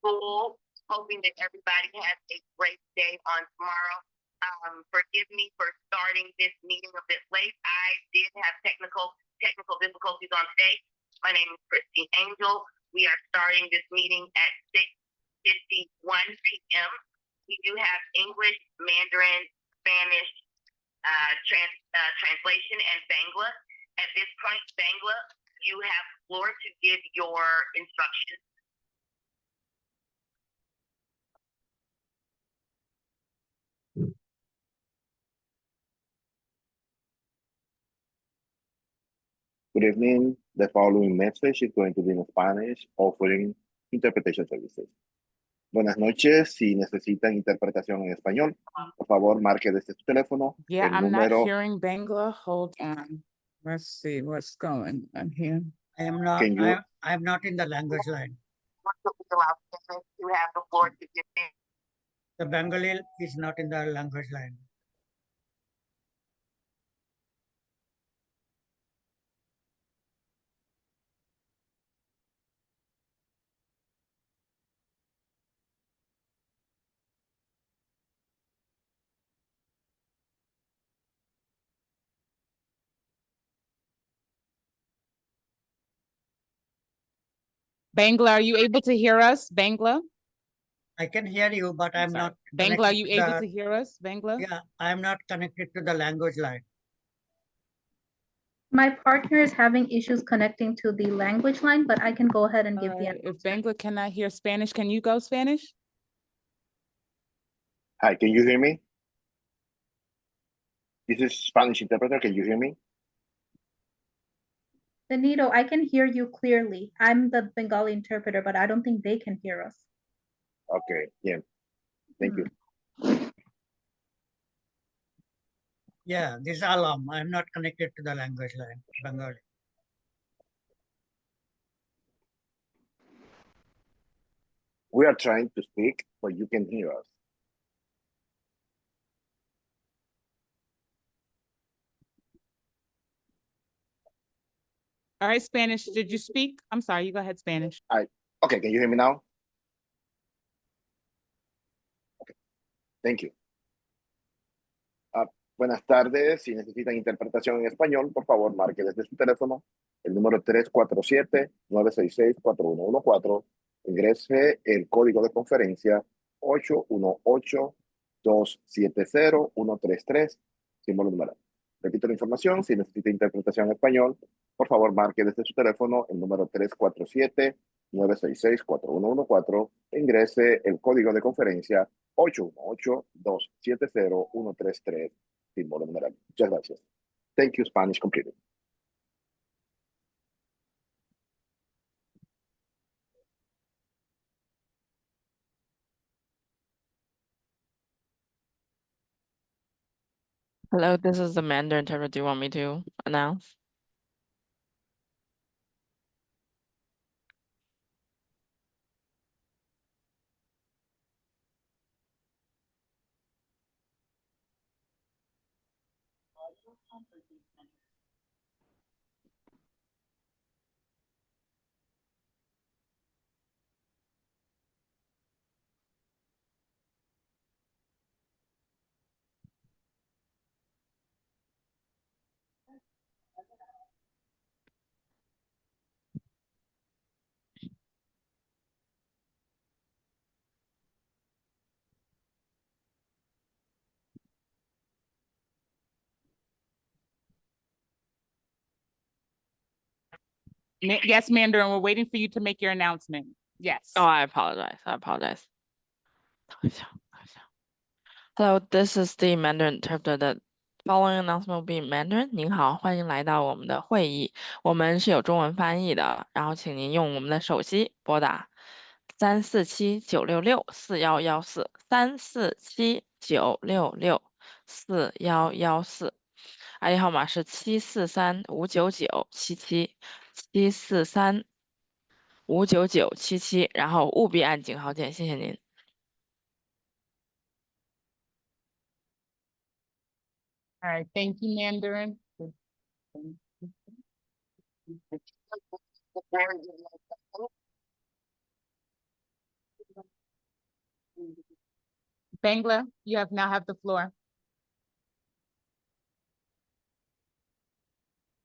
school. Hoping that everybody has a great day on tomorrow. Forgive me for starting this meeting a bit late. I did have technical difficulties on today. My name is Christy Angel. We are starting this meeting at 6:51 p.m. We do have English, Mandarin, Spanish, translation, and Bangla. At this point, Bangla, you have the floor to give your instructions. Good evening. The following message is going to be in Spanish, offering interpretation services. Buenas noches. Si necesitan interpretación en español, por favor, marque desde su teléfono. Yeah, el I'm número... not hearing Bangla. Hold on. Let's see what's going on here. I am not. Can I am not in the language line. You have the floor to give me. The Bengali is not in the language line. Bangla, are you able to hear us? Bangla? I can hear you, but I'm not. Bangla, are you connected able to hear us? Bangla? Yeah, I'm not connected to the language line. My partner is having issues connecting to the language line, but I can go ahead and give the If Bangla cannot hear Spanish, can you go Spanish? Hi, can you hear me? This is Spanish interpreter. Can you hear me? Benito, I can hear you clearly. I'm the Bengali interpreter, but I don't think they can hear us. Okay, yeah. Thank you. Yeah, this is Alam. I'm not connected to the language line, Bengali. We are trying to speak, but you can hear us. All right, Spanish, did you speak? I'm sorry, you go ahead, Spanish. Okay, can you hear me now? Okay, thank you. Buenas tardes. Si necesitan interpretación en español, por favor, marque desde su teléfono el número 347-966-4114. Ingrese el código de conferencia 818-270-133, símbolo numeral. Repito la información. Si necesita interpretación en español, por favor, marque desde su teléfono el número 347-966-4114. Ingrese el código de conferencia 818-270-133. Símbolo numeral. Muchas gracias. Thank you, Spanish completed. Hello, this is the Mandarin interpreter. Do you want me to announce? Yes, Mandarin, we're waiting for you to make your announcement. Yes. Oh, I apologize. Hello, this is the Mandarin interpreter. The following announcement will be in Mandarin. 您好，欢迎来到我们的会议。我们是有中文翻译的，然后请您用我们的手机拨打347-966-4114 347-966-4114。ID 号码是743-59977，743-59977，然后务必按井号键，谢谢您。All right, thank you, Mandarin. Bangla, you now have the floor.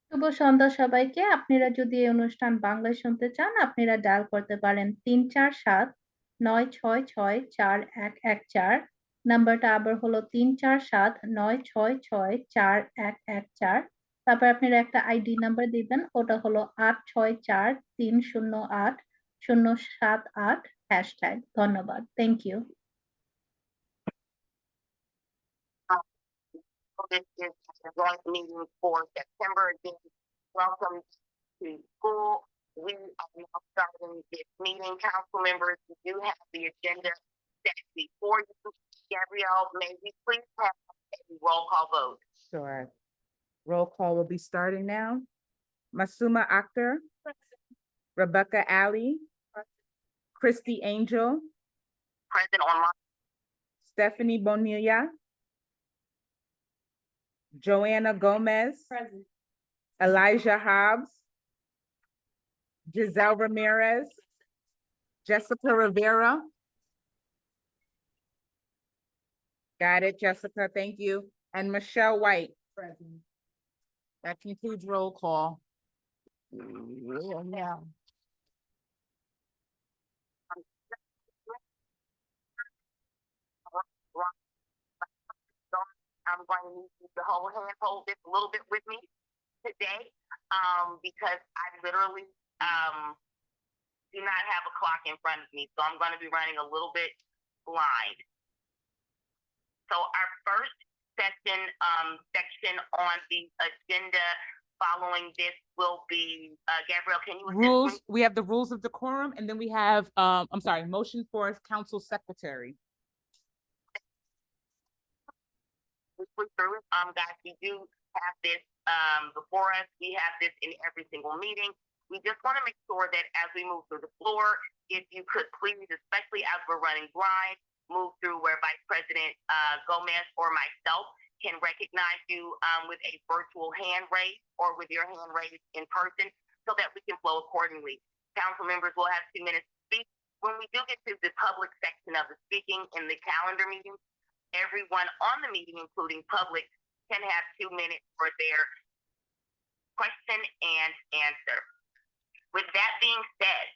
শুভ সন্ধ্যা সবাইকে। আপনারা যদি এই অনুষ্ঠান বাংলায় শুনতে চান, আপনারা dial করতে পারেন 347-966-4114। নাম্বারটা আবার হলো 347-966-4114। তারপর আপনারা একটা আইডি নাম্বার দিবেন, ওটা হলো 864-308-078। ধন্যবাদ। This is the joint meeting for September. Again, welcome to school. We are now starting this meeting. Council members, we do have the agenda set before you. Gabrielle, may we please have a roll call vote? Sure. Roll call will be starting now. Masuma Akhtar. Rebecca Alley. Christy Angel. Present online. Stephanie Bonilla. Joanna Gomez. Present. Elijah Hobbs. Giselle Ramirez. Jessica Rivera. Got it, Jessica, thank you. And Michelle White. Present. That concludes roll call. Yeah. I'm going to need you to hold this a little bit with me today, because I literally do not have a clock in front of me, so I'm going to be running a little bit blind. So our first section on the agenda following this will be, Gabrielle, can you assist me? Rules, we have the rules of decorum, and then we have, I'm sorry, motion for council secretary. Through it. Guys, we do have this before us. We have this in every single meeting. We just want to make sure that as we move through the floor, if you could please, especially as we're running blind, move through where Vice President Gomez or myself can recognize you with a virtual hand raise or with your hand raised in person so that we can flow accordingly. Council members will have 2 minutes to speak. When we do get to the public section of the speaking in the calendar meeting, everyone on the meeting, including public, can have 2 minutes for their question and answer. With that being said,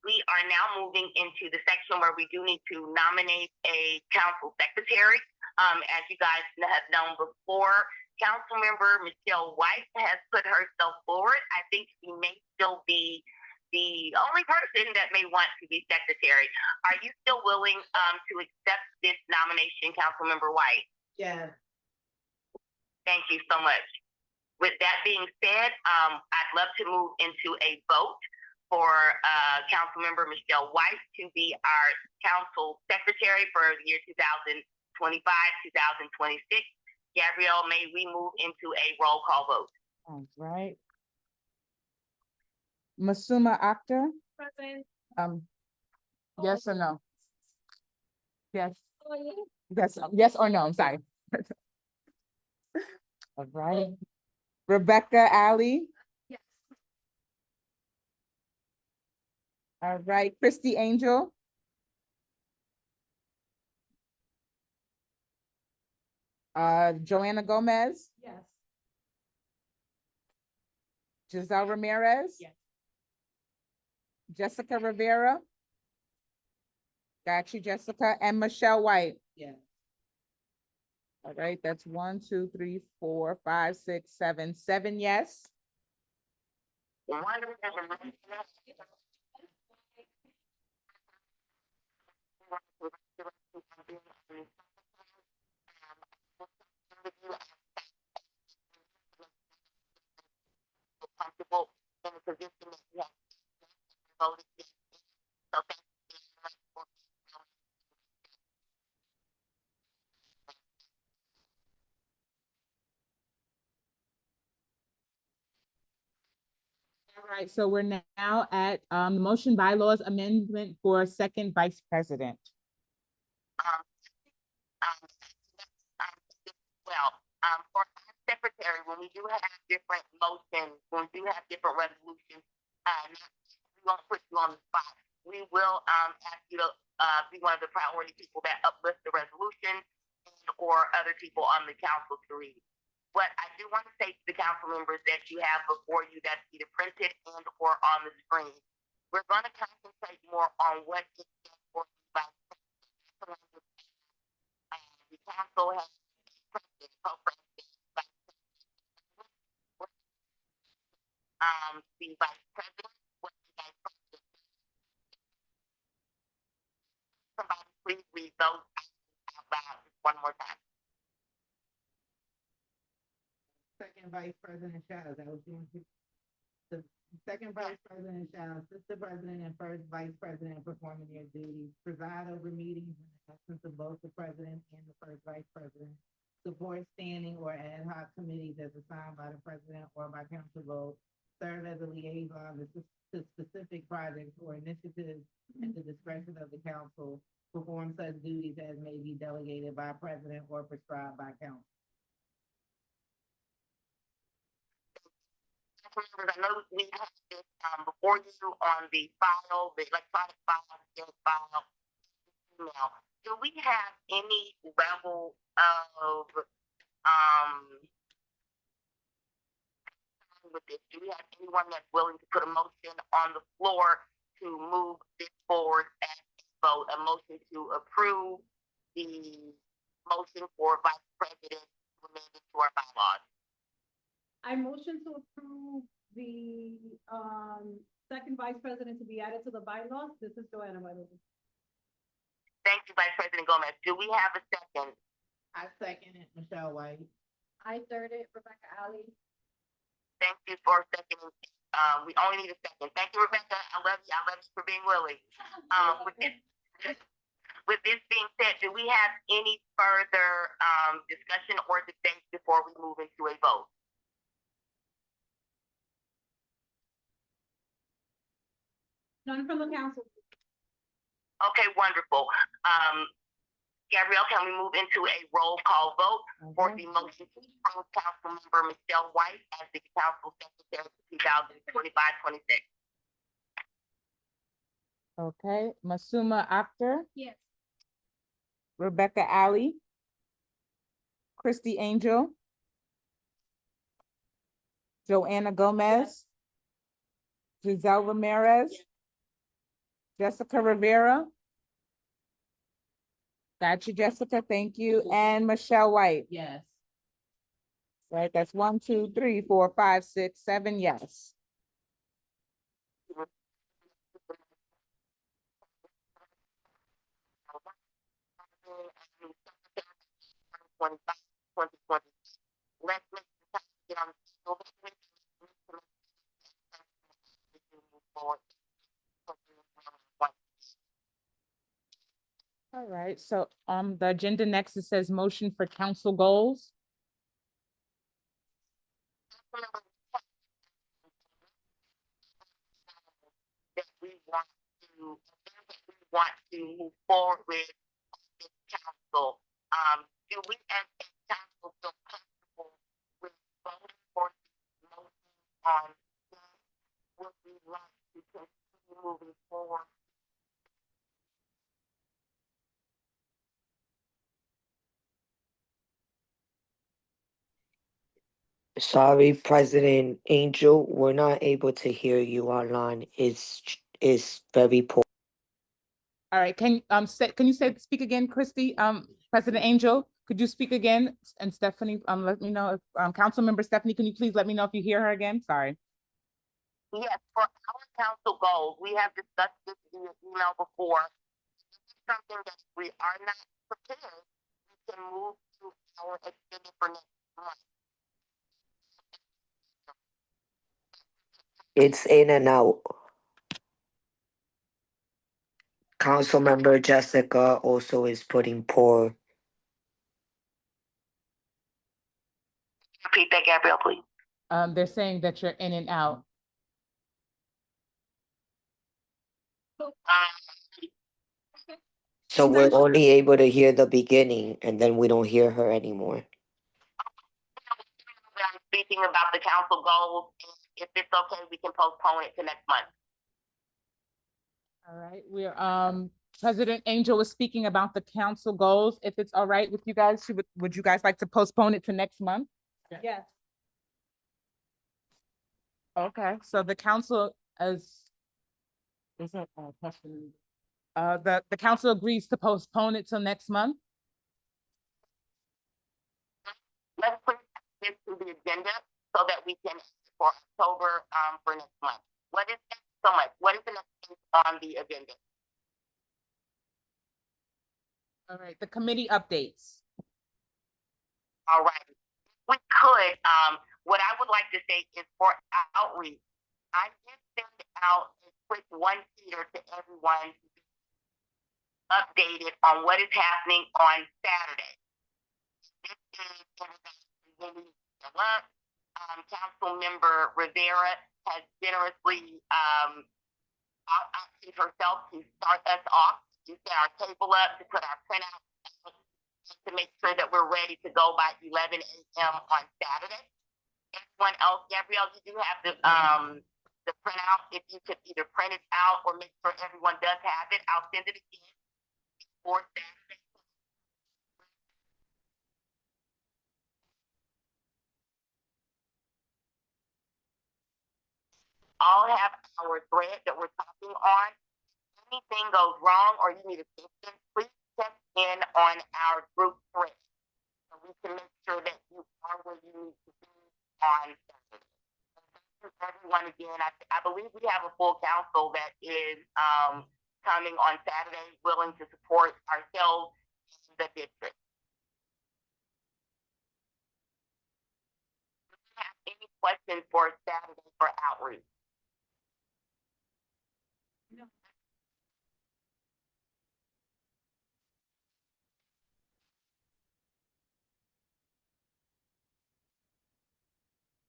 we are now moving into the section where we do need to nominate a council secretary. As you guys have known before, Councilmember Michelle White has put herself forward. I think she may still be the only person that may want to be secretary. Are you still willing to accept this nomination, Councilmember White? Yeah. Thank you so much. With that being said, I'd love to move into a vote for Councilmember Michelle White to be our council secretary for the year 2025-2026. Gabrielle, may we move into a roll call vote? All right. Masuma Akhtar. Present. Yes or no? Yes. Yes or no, I'm sorry. All right. Rebecca Alley. Yes. All right, Christy Angel. Joanna Gomez. Yes. Giselle Ramirez. Yes. Jessica Rivera. Got you, Jessica. And Michelle White. Yeah. All right, that's 1, 2, 3, 4, 5, 6, 7, 7 yes. Comfortable in the position that you have voted in. So thank you very much for All right, so we're now at the motion bylaws amendment for second vice president. well, for our secretary, when we do have different motions, when we do have different resolutions, we won't put you on the spot. We will ask you to be one of the priority people that uplift the resolution, or other people on the council to read. What I do want to say to the council members that you have before you, that's either printed and or on the screen, we're going to concentrate more on what it stands for by president. The council has president, co-president, vice president. The vice president, what the vice president. Somebody please read those out loud one more time. Second Vice President Shadows, that was the second Vice President shall assist the President and First Vice President in performing their duties, preside over meetings in the absence of both the President and the First Vice President, support standing or ad hoc committees as assigned by the President or by council vote, serve as a liaison to specific projects or initiatives at the discretion of the council, perform such duties as may be delegated by President or prescribed by council. Members, I know we have this before you on the file, the electronic file, email. Do we have any level of with this? Do we have anyone that's willing to put a motion on the floor to move this forward as a vote? A motion to approve the motion for Vice President amended to our bylaws. I motion to approve the second vice president to be added to the bylaws. This is Joanna, by the way. Thank you, Vice President Gomez. Do we have a second? I second it, Michelle White. I third it, Rebecca Alley. Thank you for seconding. We only need a second. Thank you, Rebecca. I love you. I love you for being willing. With this being said, do we have any further discussion or debate before we move into a vote? None from the council. Okay, wonderful. Gabrielle, can we move into a roll call vote for the motion to approve Councilmember Michelle White as the council secretary for 2025-26? Okay, Masuma Akhtar, Yes. Rebecca Alley, Christy Angel, Joanna Gomez, Giselle Ramirez, Jessica Rivera. Got you, Jessica, thank you, and Michelle White. Yes. Right, that's 1, 2, 3, 4, 5, 6, 7, yes. Let's make the get on All right, so the agenda next, it says motion for council goals. that we want to move forward with this council. Do we as a council feel comfortable with voting for this motion on what we like to continue moving forward? Sorry, President Angel, we're not able to hear you online. It's very poor. All right, can you speak again, Christy? President Angel, could you speak again? And Stephanie, let me know if Councilmember Stephanie, can you please let me know if you hear her again? Sorry. Yes, for our council goals, we have discussed this in your email before. This is something that we are not prepared, we can move to our extended for next month. It's in and out. Councilmember Jessica also is putting poor. Repeat that, Gabrielle, please. They're saying that you're in and out. So we're only able to hear the beginning and then we don't hear her anymore. I'm speaking about the council goals. If it's okay, we can postpone it to next month. All right, we're President Angel was speaking about the council goals. If it's all right with you guys, would you guys like to postpone it to next month? Yes. Okay, so the council is that a question? The council agrees to postpone it till next month? Let's put this to the agenda so that we can, for October, for next month. What is that? So much. What is the next thing on the agenda? All right, the committee updates. All right. We could, what I would like to say is for outreach, I did send out a quick one-sheeter to everyone to be updated on what is happening on Saturday. This is really up. Council member Rivera has generously opted herself to start us off, to set our table up, to put our printout out, to make sure that we're ready to go by 11 a.m. on Saturday. Everyone else, Gabrielle, you do have the printout. If you could either print it out or make sure everyone does have it, I'll send it again before Saturday. All have our thread that we're talking on. Anything goes wrong or you need assistance, please check in on our group thread so we can make sure that you are where you need to be on Saturday. Thank you everyone again. I believe we have a full council that is coming on Saturday, willing to support ourselves in the district. Do you have any questions for Saturday for outreach?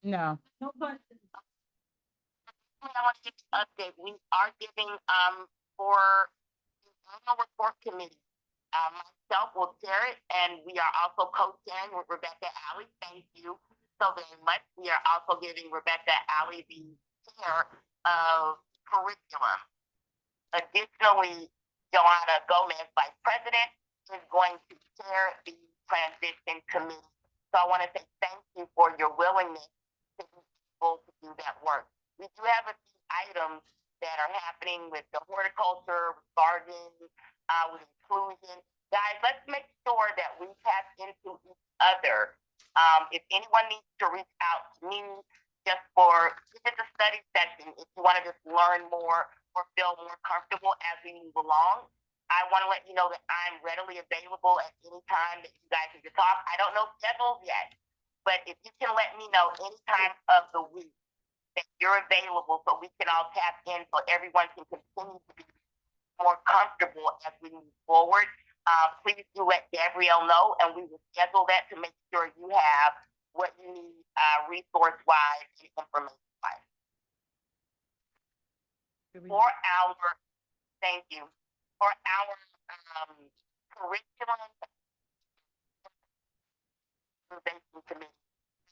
No. No questions. I want to give you an update. We are giving for the annual report committee. Myself will chair it, and we are also co-chairing with Rebecca Alley. Thank you so very much. We are also giving Rebecca Alley the chair of curriculum. Additionally, Joanna Gomez, vice president, is going to chair the transition committee. So I want to say thank you for your willingness to be able to do that work. We do have a few items that are happening with the horticulture, with gardening, with inclusion. Guys, let's make sure that we tap into each other. If anyone needs to reach out to me just for, this is a study session, if you want to just learn more or feel more comfortable as we move along, I want to let you know that I'm readily available at any time that you guys need to talk. I don't know schedules yet, but if you can let me know any time of the week that you're available so we can all tap in so everyone can continue to be more comfortable as we move forward, please do let Gabrielle know, and we will schedule that to make sure you have what you need resource-wise and information-wise. For our, thank you, for our curriculum committee,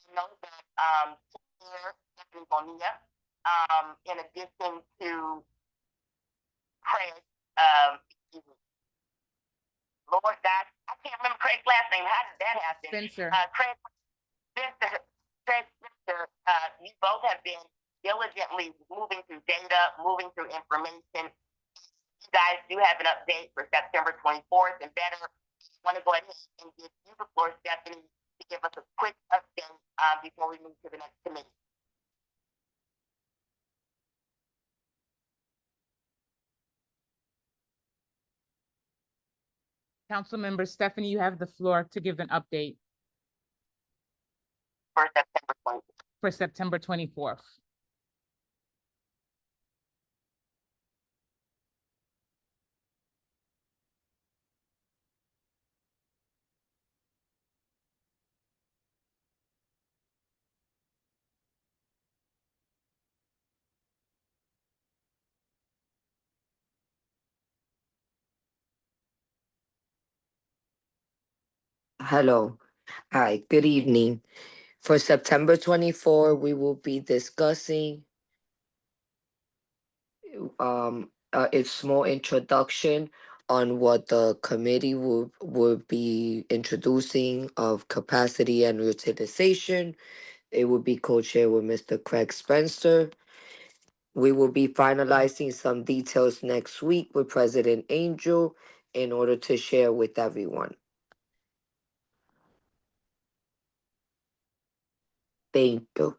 we know that Chair Stephanie Bonilla, in addition to Craig, excuse me, Lord God, I can't remember Craig's last name. How did that happen? Spencer. Craig Spencer, you both have been diligently moving through data, moving through information. You guys do have an update for September 24th and better. I want to go ahead and give you the floor, Stephanie, to give us a quick update before we move to the next committee. Councilmember Stephanie, you have the floor to give an update For September 24th. for September 24th. Hello. Hi, good evening. For September 24, we will be discussing a small introduction on what the committee will be introducing of capacity and utilization. It will be co-chaired with Mr. Craig Spencer. We will be finalizing some details next week with President Angel in order to share with everyone. Thank you.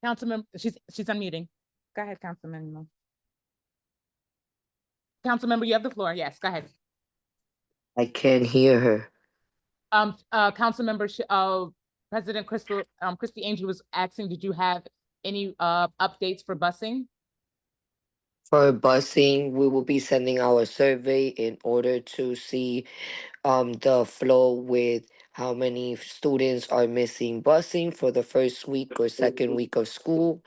Councilmember, she's unmuting. Go ahead, Councilman. Councilmember, you have the floor. Yes, go ahead. I can't hear her. Councilmember, President Christy Angel was asking, did you have any updates for busing? For busing, we will be sending our survey in order to see the flow with how many students are missing busing for the first week or second week of school,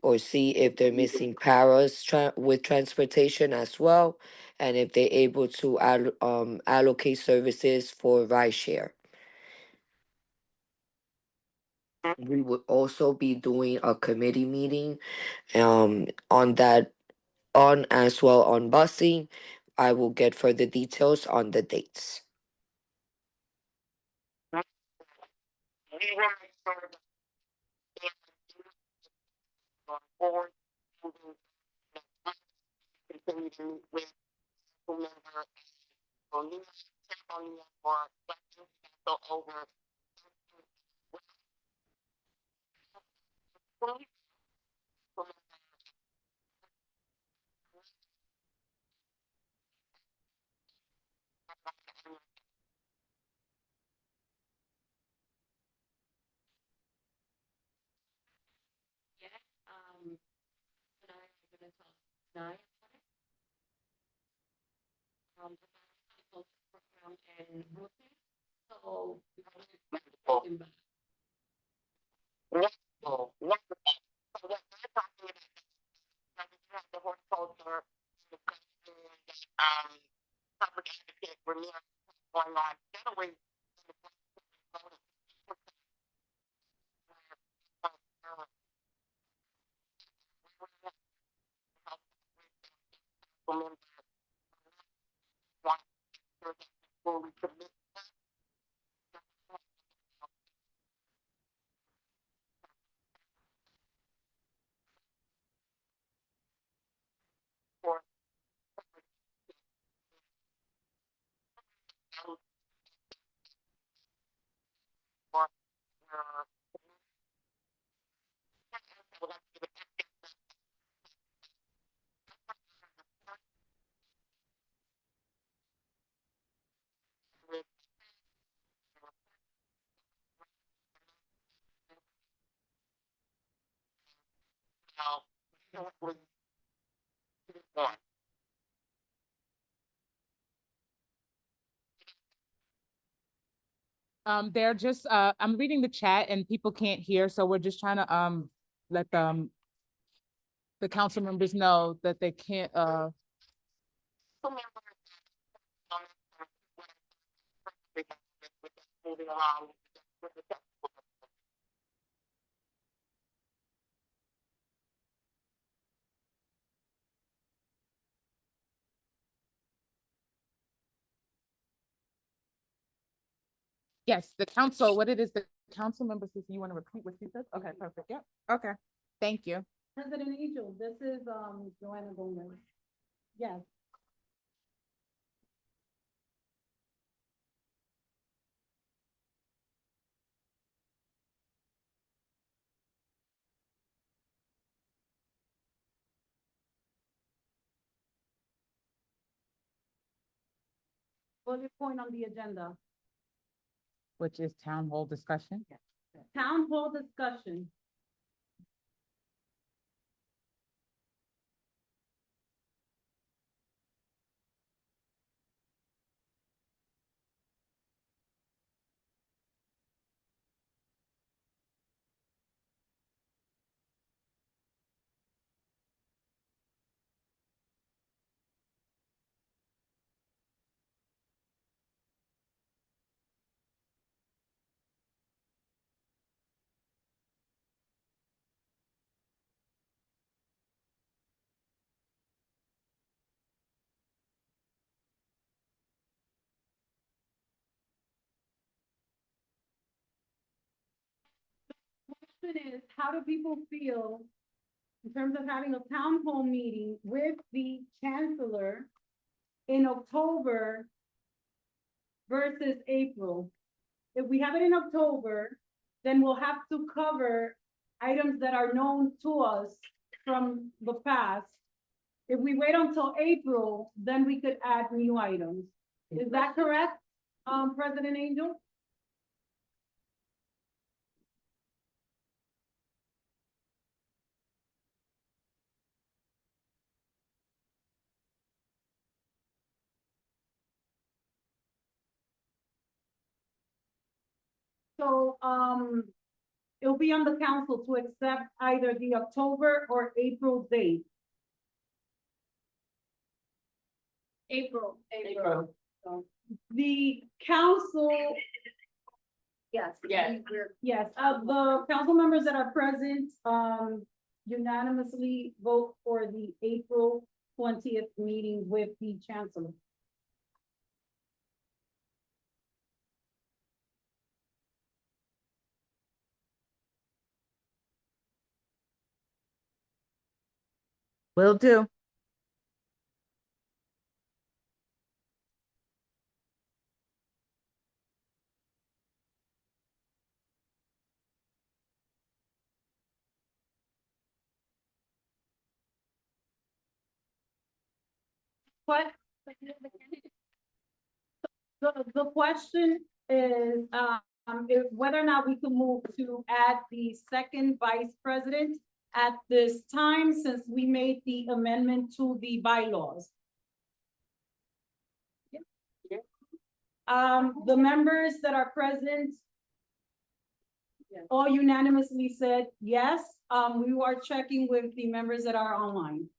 or see if they're missing paras with transportation as well, and if they're able to allocate services for rideshare. We would also be doing a committee meeting on that, on as well on busing. I will get further details on the dates. We will make sure that if going forward, we will continue to meet with whomever on you, check on you for questions, so over. Wonderful, wonderful. So what they're talking about, you have the horticulture, the public advocate, Ramirez, going on, that way. They're just I'm reading the chat and people can't hear, so we're just trying to let the council members know that they can't Moving along with the yes, the council, what it is, the council members, if you want to repeat what you said? Okay, perfect. Yep. Okay. Thank you. President Angel, this is, Joanna Gomez. Yes. bullet point on the agenda. which is town hall discussion. Town hall discussion. Question is, how do people feel in terms of having a town hall meeting with the chancellor in October versus April? If we have it in October, then we'll have to cover items that are known to us from the past. If we wait until April, then we could add new items. Is that correct, President Angel? So, it'll be on the council to accept either the October or April date. April. The council. Yes. Yes. Yes, of the council members that are present, unanimously vote for the April 20th meeting with the chancellor. Will do. What? The question is, if whether or not we could move to add the second vice president at this time, since we made the amendment to the bylaws. The members that are present all unanimously said yes. We are checking with the members that are online.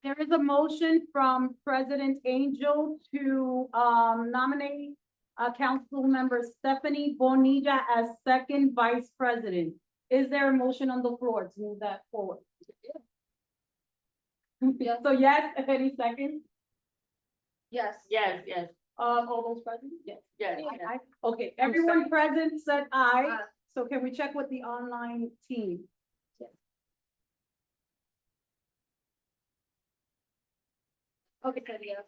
There is a motion from President Angel to nominate Council Member Stephanie Bonilla as second vice president. Is there a motion on the floor to move that forward? Yes. So yes, any second? Yes. All those present? Yes. Yes. Okay, everyone present said aye. So can we check with the online team? Okay, said yes.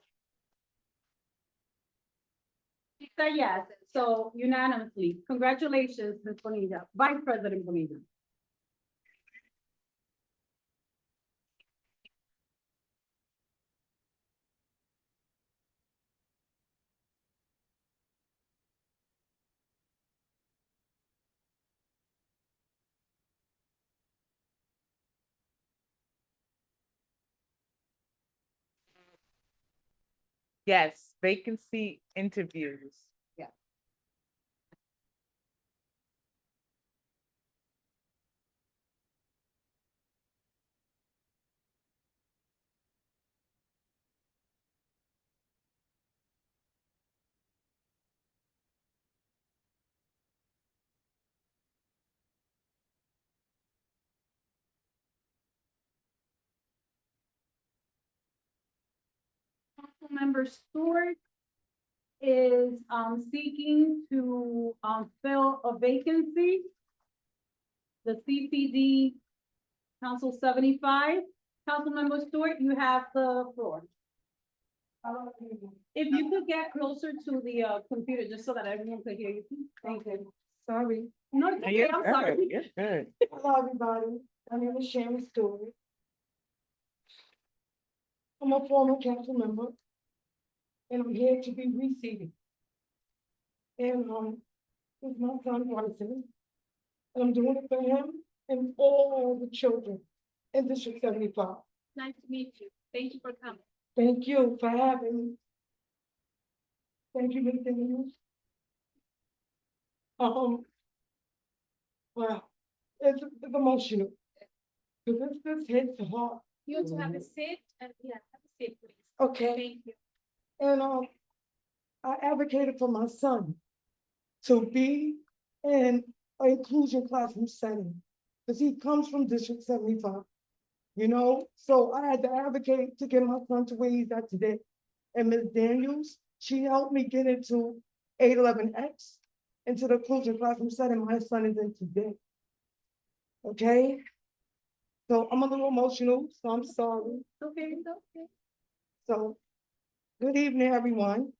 She said yes, so unanimously. Congratulations, Ms. Bonilla, Vice President Bonilla. Yes, vacancy interviews. Councilmember Stewart is seeking to fill a vacancy. The CCD Council 75. Councilmember Stewart, you have the floor. If you could get closer to the computer, just so that everyone could hear you. Thank you. Sorry. No, it's okay, I'm sorry. You're good. Hello, everybody. My name is Sharon Stewart. I'm a former council member, and I'm here to be reseated. And, with my son Bryson, and I'm doing it for him and all the children in District 75. Nice to meet you. Thank you for coming. Thank you for having me. Thank you, Ms. Daniels. Wow, it's emotional. Because this hits hard. You want to have a seat, and yeah, have a seat, please. Okay. Thank you. And I advocated for my son to be in an inclusion classroom setting, because he comes from District 75. So I had to advocate to get my son to where he's at today. And Ms. Daniels, she helped me get into 811X, into the inclusion classroom setting my son is in today. Okay? So I'm a little emotional, so I'm sorry. Okay, okay. So, good evening, everyone.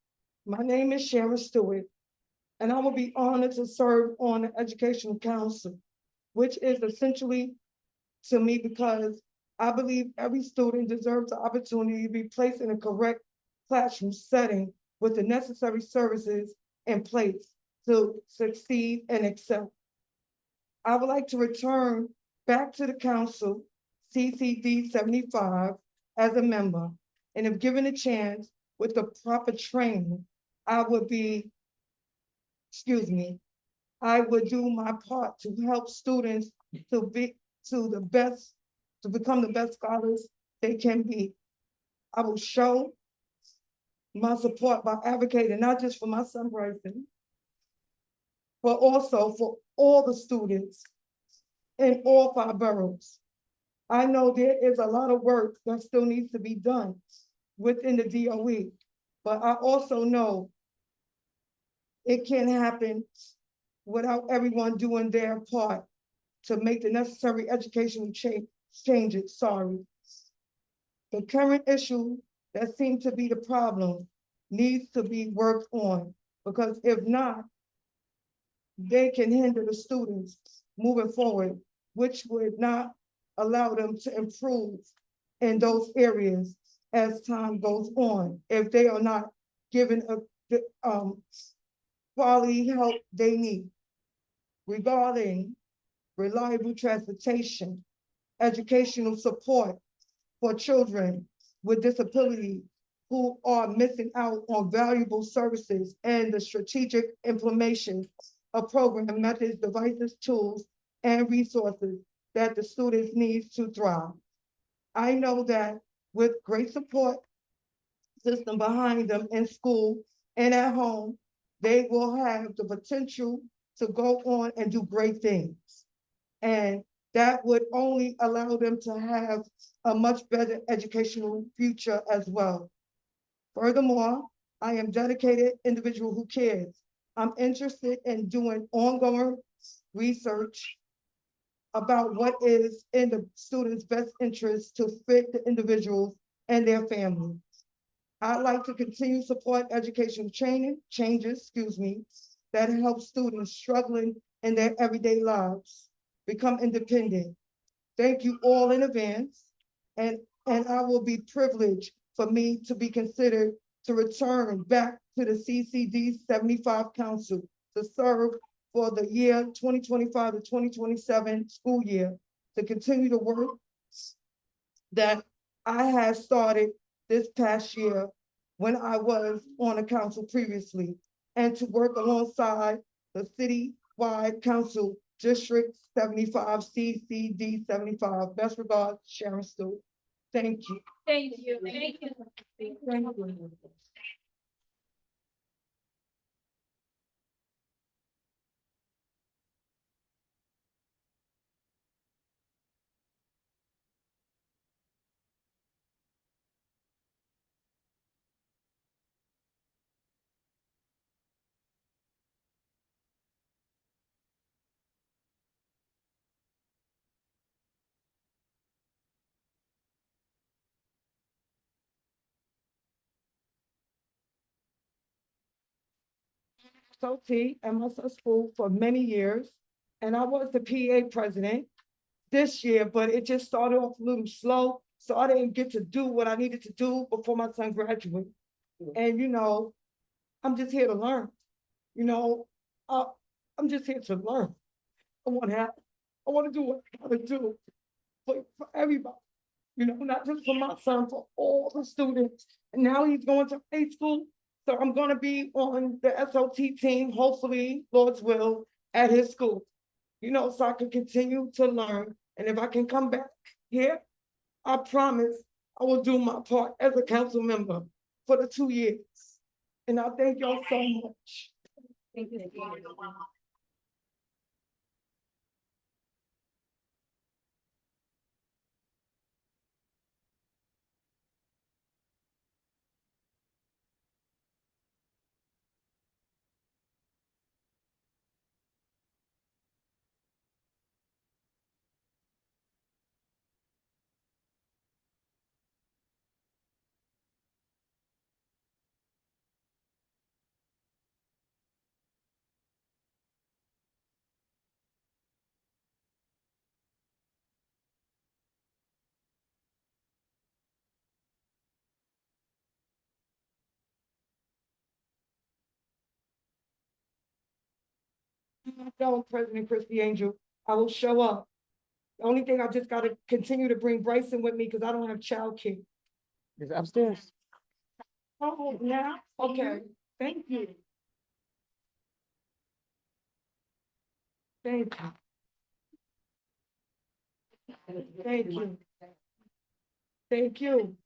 My name is Sharon Stewart, and I will be honored to serve on the Educational Council, which is essentially to me because I believe every student deserves the opportunity to be placed in a correct classroom setting with the necessary services in place to succeed and excel. I would like to return back to the council, CCD75, as a member, and if given a chance with the proper training, I would be, I would do my part to help students to be to become the best scholars they can be. I will show my support by advocating not just for my son Bryson, but also for all the students in all 5 boroughs. I know there is a lot of work that still needs to be done within the DOE, but I also know it can't happen without everyone doing their part to make the necessary educational changes. Sorry. The current issue that seems to be the problem needs to be worked on, because if not, they can hinder the students moving forward, which would not allow them to improve in those areas as time goes on, if they are not given the quality help they need regarding reliable transportation, educational support for children with disability who are missing out on valuable services, and the strategic implementation of program methods, devices, tools, and resources that the students need to thrive. I know that with great support system behind them in school and at home, they will have the potential to go on and do great things. And that would only allow them to have a much better educational future as well. Furthermore, I am dedicated individual who cares. I'm interested in doing ongoing research about what is in the students' best interest to fit the individuals and their families. I'd like to continue support educational changes, that help students struggling in their everyday lives become independent. Thank you all in advance, and I will be privileged for me to be considered to return back to the CCD75 Council to serve for the year 2025 to 2027 school year, to continue the work that I had started this past year when I was on the council previously, and to work alongside the city-wide council, District 75, CCD 75. Best regards, Sharon Stewart. Thank you. Thank you. Thank you. Thank you. SOT and my son's school for many years. And I was the PA president this year, but it just started off a little slow. So I didn't get to do what I needed to do before my son graduated. And, I'm just here to learn. You know, I'm just here to learn. I want to do what I gotta do for everybody. Not just for my son, for all the students. And now he's going to high school. So I'm gonna be on the SOT team, hopefully, Lord's will, at his school. So I can continue to learn. And if I can come back here, I promise I will do my part as a council member for the 2 years. And I thank y'all so much. Thank you. No, President Christie Angel, I will show up. The only thing, I just gotta continue to bring Bryson with me because I don't have childcare. It's upstairs. Oh, yeah, okay, thank you. Thank you. Thank you. Thank you.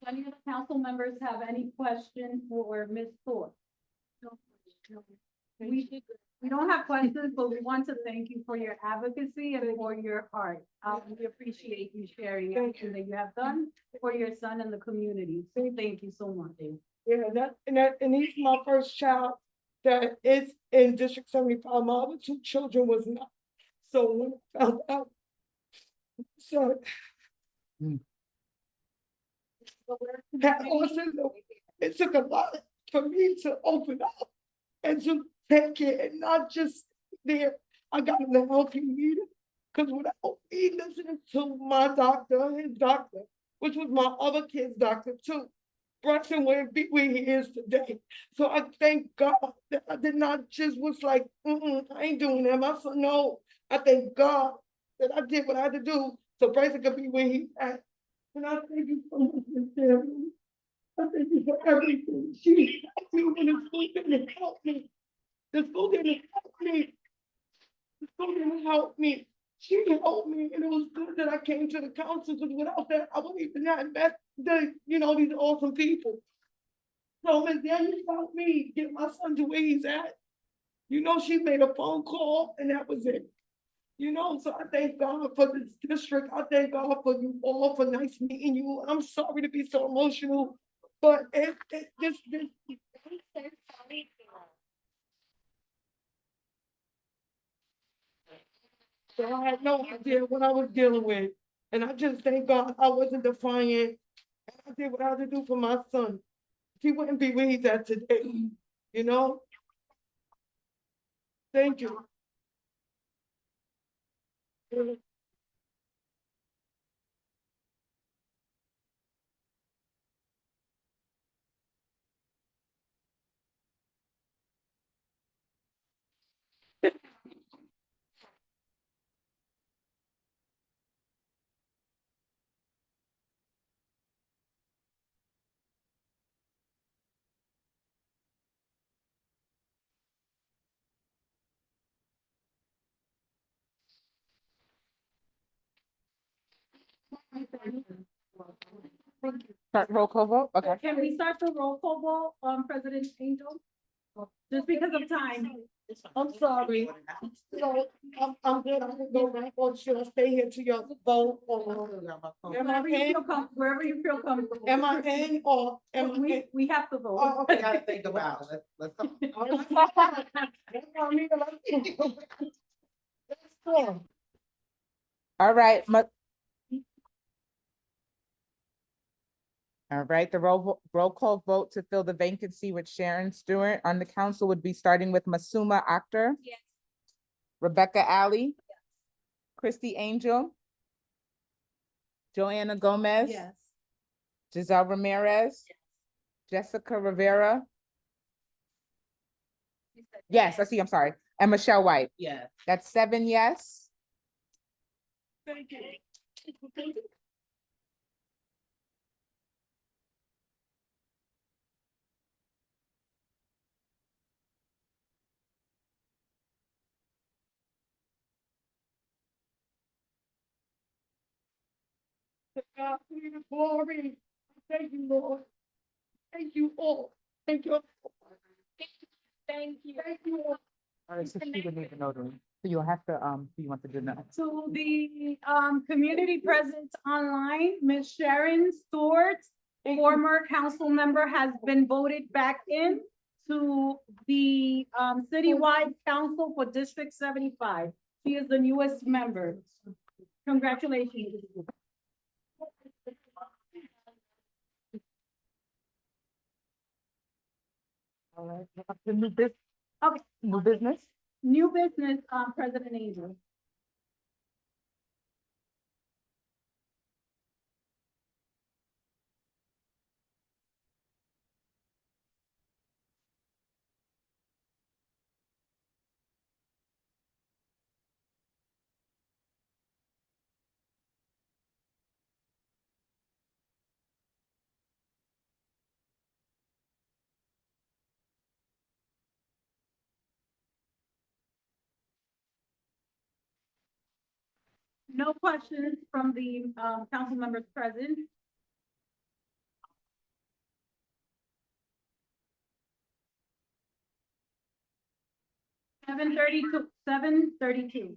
Do any of the council members have any questions for Ms. Thorpe? We don't have questions, but we want to thank you for your advocacy and for your heart. We appreciate you sharing everything that you have done for your son and the community. So thank you so much. Yeah, and he's my first child that is in District 75. My other 2 children was not. So when I found out, so that autism, it took a lot for me to open up and to take it and not just there. I got in the healthy meeting because without me listening to my doctor, his doctor, which was my other kid's doctor too, Bryson wouldn't be where he is today. So I thank God that I did not just was like, I ain't doing that. My son, no. I thank God that I did what I had to do so Bryson could be where he's at. And I thank you so much, Miss Family. I thank you for everything. She helped me when the school didn't help me. The school didn't help me. The school didn't help me. She helped me, and it was good that I came to the council because without that, I wouldn't even have met these awesome people. So Ms. Daniels helped me get my son to where he's at. She made a phone call, and that was it. So I thank God for this district. I thank God for you all, for nice meeting you. I'm sorry to be so emotional, but this. So I had no idea what I was dealing with. And I just thank God I wasn't defiant. I did what I had to do for my son. He wouldn't be where he's at today, Thank you. Start roll call vote, okay. Can we start the roll call vote, President Angel? Just because of time. I'm sorry. So I'm good. I'm gonna go back, or should I stay here till your vote? Am I in? Wherever you feel comfortable. Am I in or am I in? We have to vote. Oh, okay. Gotta think about it. Let's go. That's cool. All right, all right, the roll call vote to fill the vacancy with Sharon Stewart on the council would be starting with Masuma Akhtar. Yes. Rebecca Alley. Christy Angel. Joanna Gomez. Yes. Giselle Ramirez. Jessica Rivera. Yes, I see, I'm sorry. And Michelle White. Yes. That's 7 yes. To God be the glory. Thank you, Lord. Thank you all. Thank you. Thank you. Thank you all. All right, so she would need a notary. So you'll have to, do you want to do that? To the community present online, Ms. Sharon Stewart, former council member, has been voted back in to the citywide council for District 75. She is the newest member. Congratulations. All right, the new business. Okay. New business? New business, President Angel. No questions from the council members present. Seven thirty-two.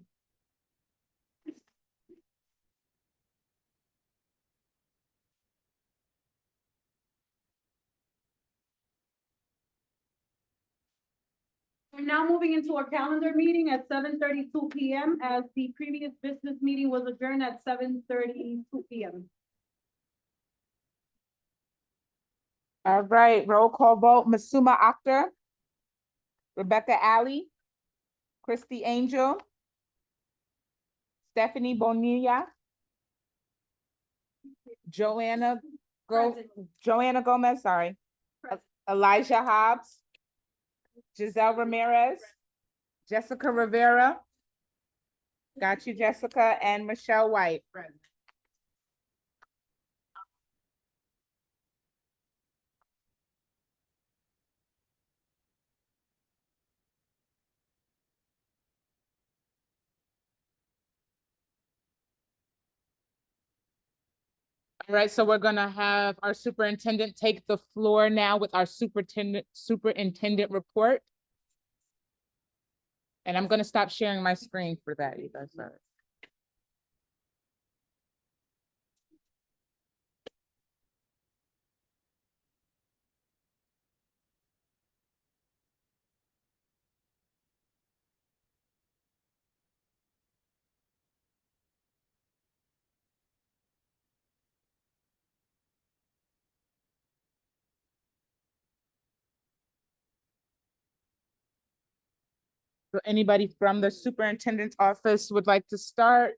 We're now moving into our calendar meeting at 7:32 PM, as the previous business meeting was adjourned at 7:32 PM. All right, roll call vote, Masuma Akhtar. Rebecca Alley. Christy Angel. Stephanie Bonilla. Joanna Gomez, sorry. Elijah Hobbs. Giselle Ramirez. Jessica Rivera. Got you, Jessica, and Michelle White. All right, so we're gonna have our superintendent take the floor now with our superintendent report. And I'm gonna stop sharing my screen for that, you guys. Sorry. So anybody from the superintendent's office would like to start?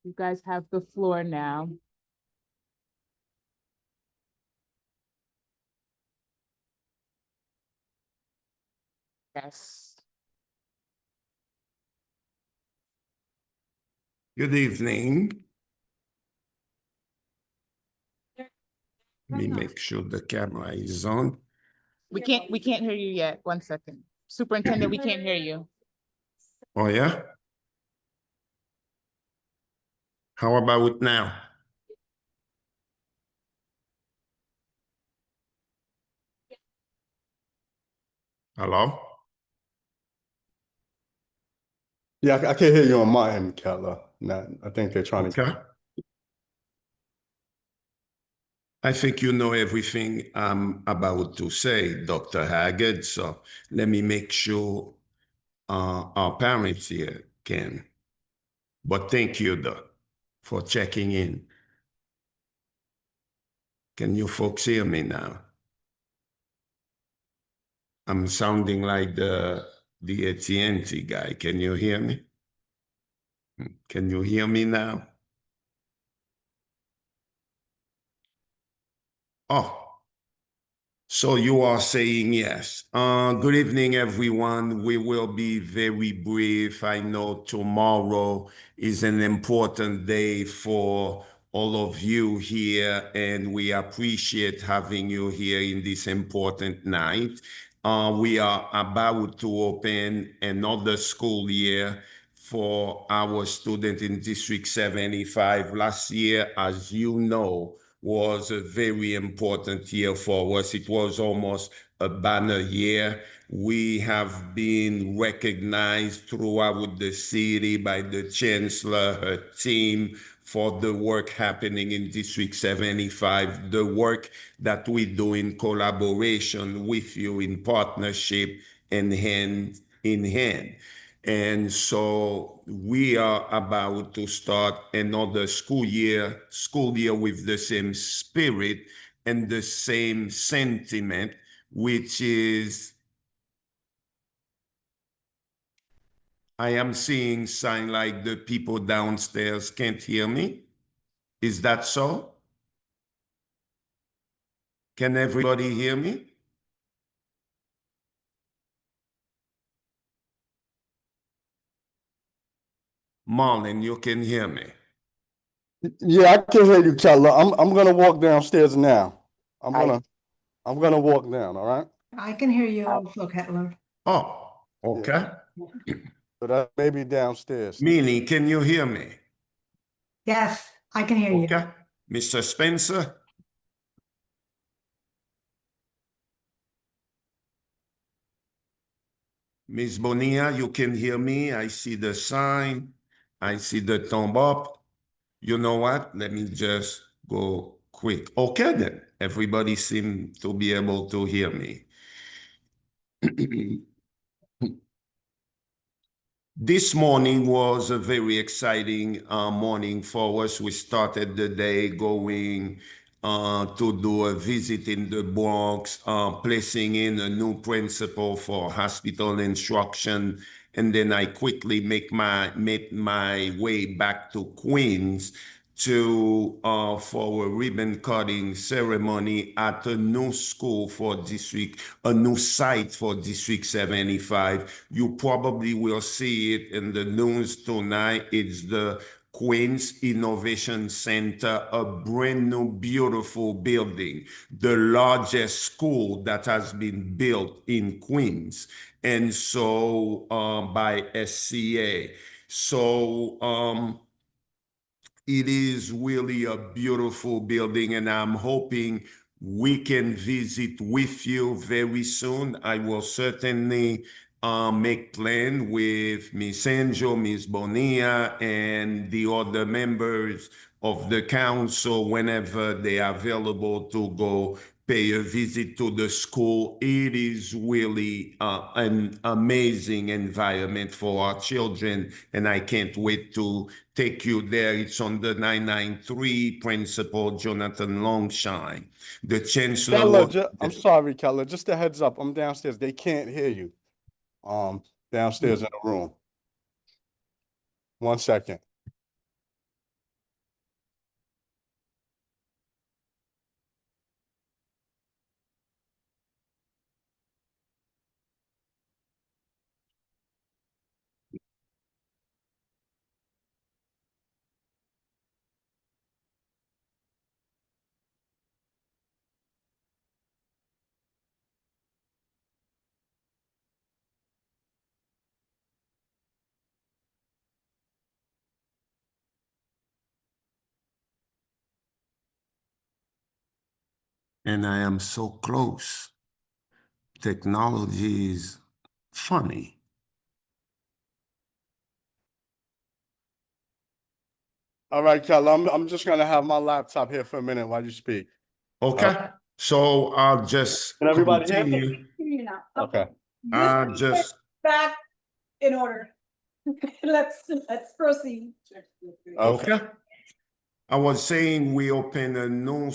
You guys have the floor now. Yes. Good evening. Let me make sure the camera is on. We can't hear you yet. 1 second. Superintendent, we can't hear you. Oh, yeah? How about now? Hello? Yeah, I can't hear you on my end, Kettler. No, I think they're trying Okay. to. I think you know everything I'm about to say, Dr. Haggard, so let me make sure our parents here can. But thank you, though, for checking in. Can you folks hear me now? I'm sounding like the AT&T guy. Can you hear me? Can you hear me now? Oh. So you are saying yes. Good evening, everyone. We will be very brief. I know tomorrow is an important day for all of you here, and we appreciate having you here in this important night. We are about to open another school year for our students in District 75. Last year, as you know, was a very important year for us. It was almost a banner year. We have been recognized throughout the city by the chancellor, her team, for the work happening in District 75, the work that we do in collaboration with you, in partnership and hand in hand. And so we are about to start another school year with the same spirit and the same sentiment, which is, I am seeing sign like the people downstairs can't hear me. Is that so? Can everybody hear me? Marlon, you can hear me. Yeah, I can hear you, Keller. I'm gonna walk downstairs now. I'm gonna walk down, all right? I can hear you also, Kettler. Oh, okay. So that may be downstairs. Minnie, can you hear me? Yes, I can hear you. Okay. Mr. Spencer? Ms. Bonilla, you can hear me. I see the sign. I see the thumb up. You know what? Let me just go quick. Okay, then. Everybody seems to be able to hear me. This morning was a very exciting morning for us. We started the day going to do a visit in the Bronx, placing in a new principal for hospital instruction. And then I quickly made my way back to Queens for a ribbon cutting ceremony at a new school for a new site for District 75. You probably will see it in the news tonight. It's the Queens Innovation Center, a brand new, beautiful building, the largest school that has been built in Queens, and so by SCA. So it is really a beautiful building, and I'm hoping we can visit with you very soon. I will certainly make plan with Ms. Angel, Ms. Bonilla, and the other members of the council whenever they are available to go pay a visit to the school. It is really an amazing environment for our children, and I can't wait to take you there. It's on the 993 Principal Jonathan Longshine. The chancellor. Keller, I'm sorry, Keller. Just a heads up. I'm downstairs. They can't hear you. Downstairs in the room. 1 second. And I am so close. Technology is funny. All right, Keller. I'm just gonna have my laptop here for a minute while you speak. Okay. So I'll just Can everybody hear continue. me? Okay. Just back in order. Let's proceed. Okay. I was saying we open a new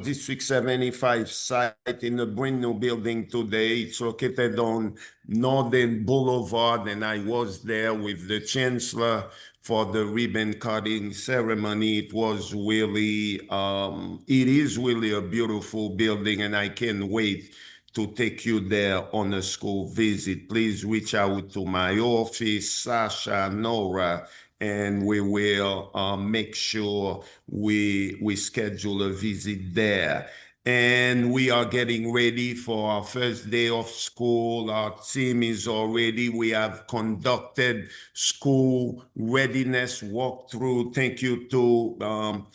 District 75 site in a brand new building today. It's located on Northern Boulevard, and I was there with the Chancellor for the ribbon cutting ceremony. It was really, it is really a beautiful building, and I can't wait to take you there on a school visit. Please reach out to my office, Sasha, Nora, and we will make sure we schedule a visit there. And we are getting ready for our first day of school. Our team is already, we have conducted school readiness walkthrough. Thank you to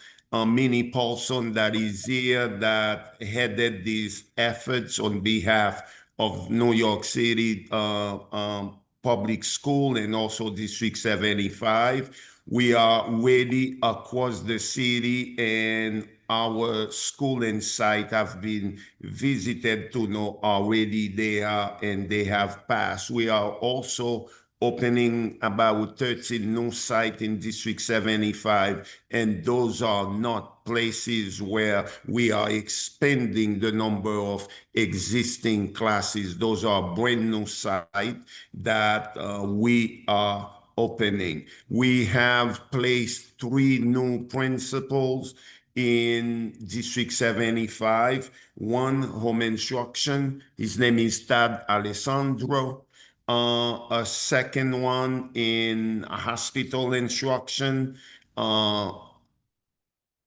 Minnie Paulson that is here, that headed these efforts on behalf of New York City Public School and also District 75. We are ready across the city, and our school and site have been visited to know already they are and they have passed. We are also opening about 13 new sites in District 75, and those are not places where we are expanding the number of existing classes. Those are brand new sites that we are opening. We have placed 3 new principals in District 75. One, home instruction. His name is Tad Alessandro. A second one in hospital instruction,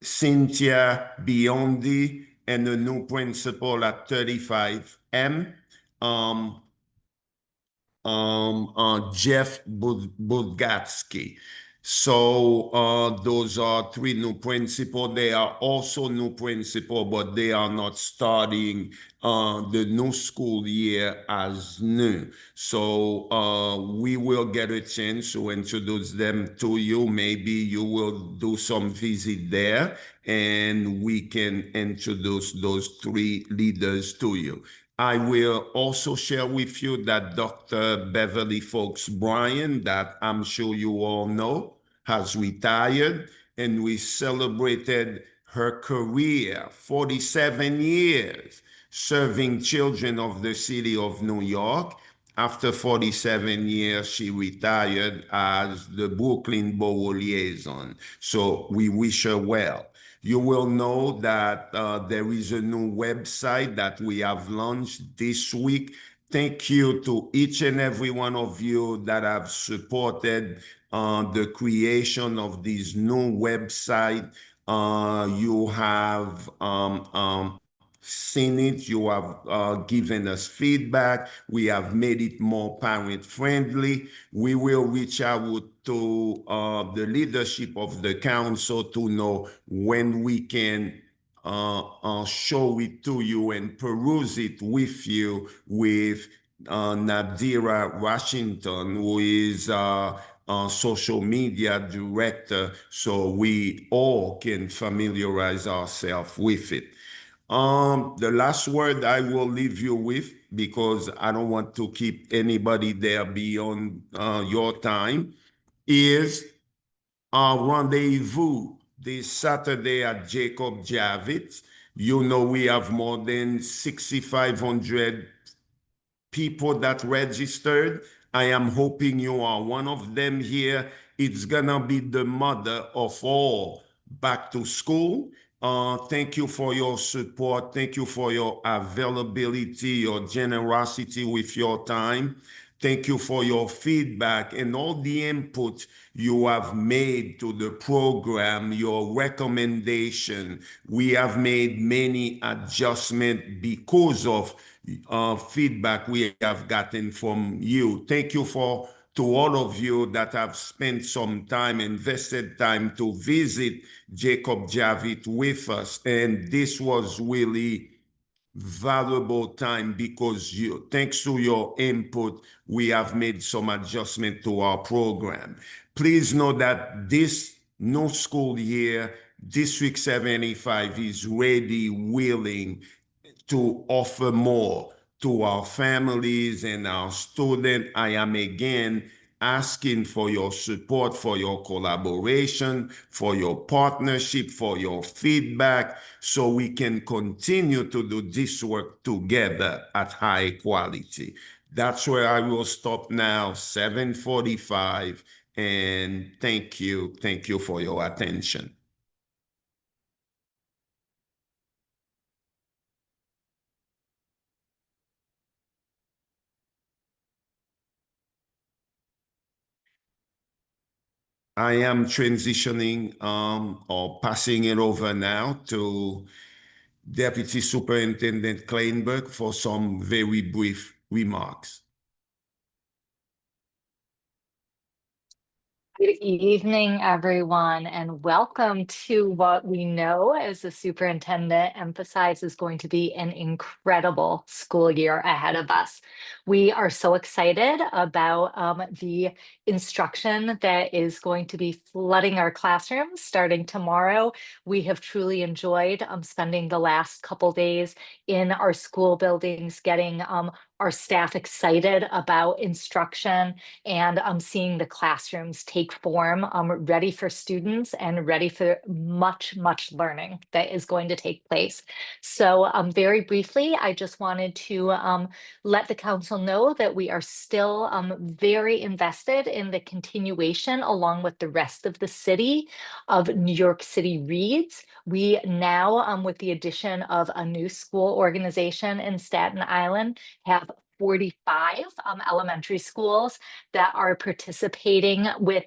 Cynthia Biondi, and a new principal at 35M, Jeff Budgatsky. So those are 3 new principals. They are also new principals, but they are not starting the new school year as new. So we will get a chance to introduce them to you. Maybe you will do some visit there, and we can introduce those 3 leaders to you. I will also share with you that Dr. Beverly Fox Bryan, that I'm sure you all know, has retired, and we celebrated her career, 47 years, serving children of the city of New York. After 47 years, she retired as the Brooklyn Borough Liaison. So we wish her well. You will know that there is a new website that we have launched this week. Thank you to each and every one of you that have supported the creation of this new website. You have seen it, you have given us feedback. We have made it more parent friendly. We will reach out to the leadership of the council to know when we can show it to you and peruse it with you with Nadira Washington, who is social media director, so we all can familiarize ourselves with it. The last word I will leave you with, because I don't want to keep anybody there beyond your time, is our rendezvous this Saturday at Jacob Javits. You know, we have more than 6,500 people that registered. I am hoping you are one of them here. It's gonna be the mother of all back to school. Thank you for your support. Thank you for your availability, your generosity with your time. Thank you for your feedback and all the input you have made to the program, your recommendation. We have made many adjustments because of feedback we have gotten from you. Thank you to all of you that have spent some time, invested time to visit Jacob Javits with us. And this was really valuable time because thanks to your input, we have made some adjustment to our program. Please know that this new school year, District 75 is ready, willing to offer more to our families and our students. I am again asking for your support, for your collaboration, for your partnership, for your feedback, so we can continue to do this work together at high quality. That's where I will stop now, 7:45, and thank you for your attention. I am transitioning or passing it over now to Deputy Superintendent Kleinberg for some very brief remarks. Good evening, everyone, and welcome to what we know, as the superintendent emphasized, is going to be an incredible school year ahead of us. We are so excited about the instruction that is going to be flooding our classrooms starting tomorrow. We have truly enjoyed spending the last couple days in our school buildings, getting our staff excited about instruction and seeing the classrooms take form, ready for students and ready for much learning that is going to take place. So very briefly, I just wanted to let the council know that we are still very invested in the continuation, along with the rest of the city, of New York City Reads. We now, with the addition of a new school organization in Staten Island, have 45 elementary schools that are participating with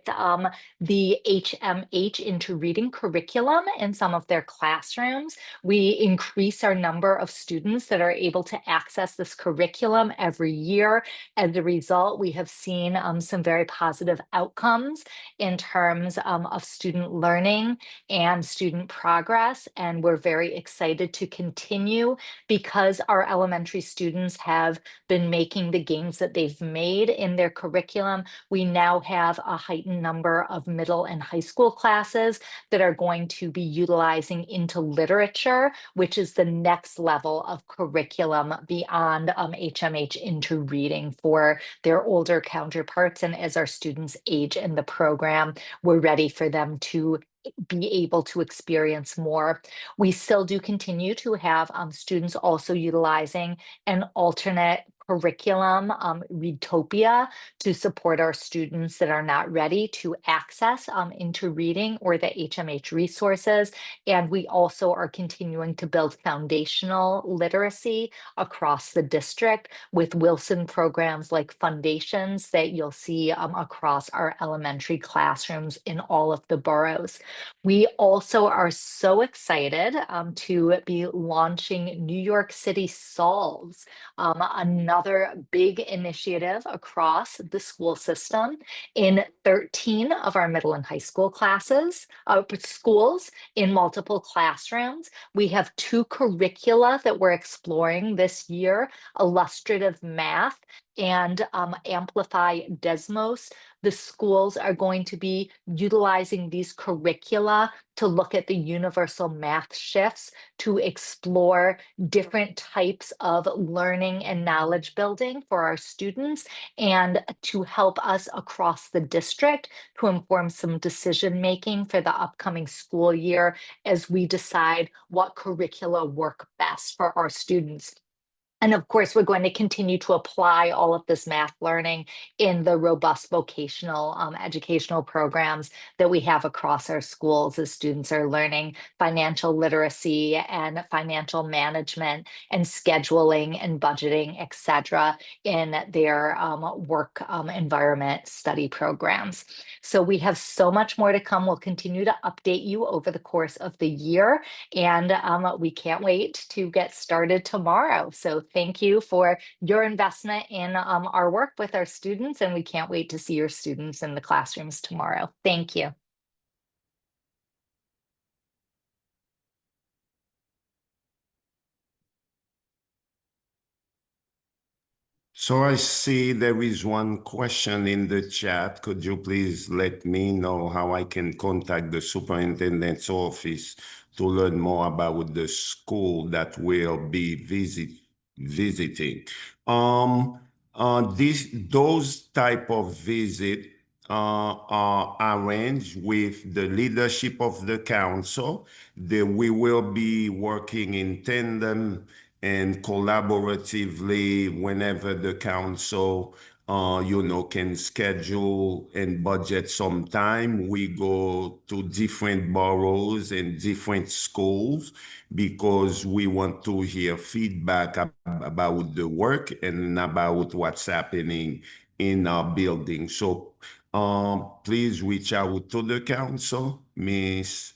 the HMH into reading curriculum in some of their classrooms. We increase our number of students that are able to access this curriculum every year. As a result, we have seen some very positive outcomes in terms of student learning and student progress. And we're very excited to continue, because our elementary students have been making the gains that they've made in their curriculum. We now have a heightened number of middle and high school classes that are going to be utilizing into literature, which is the next level of curriculum beyond HMH into reading for their older counterparts. And as our students age in the program, we're ready for them to be able to experience more. We still do continue to have students also utilizing an alternate curriculum, Readtopia, to support our students that are not ready to access into reading or the HMH resources. And we also are continuing to build foundational literacy across the district with Wilson programs like Foundations that you'll see across our elementary classrooms in all of the boroughs. We also are so excited to be launching New York City Solves, another big initiative across the school system in 13 of our middle and high school schools in multiple classrooms. We have 2 curricula that we're exploring this year: illustrative math and Amplify Desmos. The schools are going to be utilizing these curricula to look at the universal math shifts, to explore different types of learning and knowledge building for our students, and to help us across the district to inform some decision making for the upcoming school year as we decide what curricula work best for our students. And of course, we're going to continue to apply all of this math learning in the robust vocational educational programs that we have across our schools as students are learning financial literacy and financial management and scheduling and budgeting, et cetera, in their work environment study programs. So we have so much more to come. We'll continue to update you over the course of the year, and we can't wait to get started tomorrow. So thank you for your investment in our work with our students, and we can't wait to see your students in the classrooms tomorrow. Thank you. So I see there is one question in the chat. Could you please let me know how I can contact the superintendent's office to learn more about the school that will be visiting? Those type of visit are arranged with the leadership of the council. We will be working in tandem and collaboratively whenever the council can schedule and budget some time. We go to different boroughs and different schools because we want to hear feedback about the work and about what's happening in our building. So please reach out to the council, Miss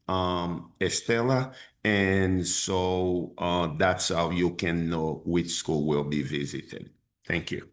Estela, and so that's how you can know which school will be visited. Thank you.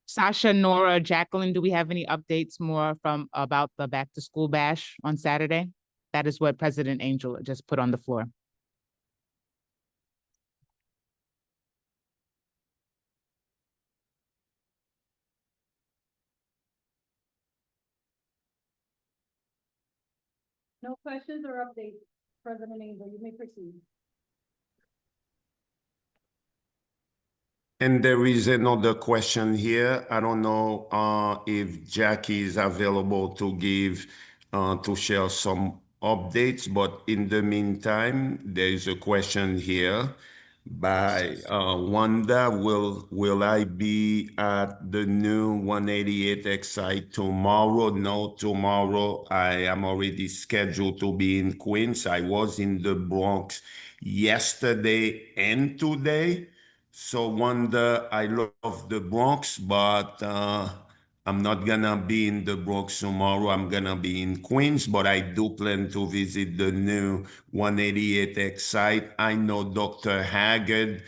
Sasha, Nora, Jacqueline, do we have any updates more from about the back to school bash on Saturday? That is what President Angel just put on the floor. No questions or updates, President Angel, you may proceed. And there is another question here. I don't know if Jackie is available to give, to share some updates, but in the meantime, there is a question here by Wanda. Will I be at the new 188X site tomorrow? No, tomorrow I am already scheduled to be in Queens. I was in the Bronx yesterday and today. So Wanda, I love the Bronx, but I'm not gonna be in the Bronx tomorrow. I'm gonna be in Queens, but I do plan to visit the new 188X site. I know Dr. Haggard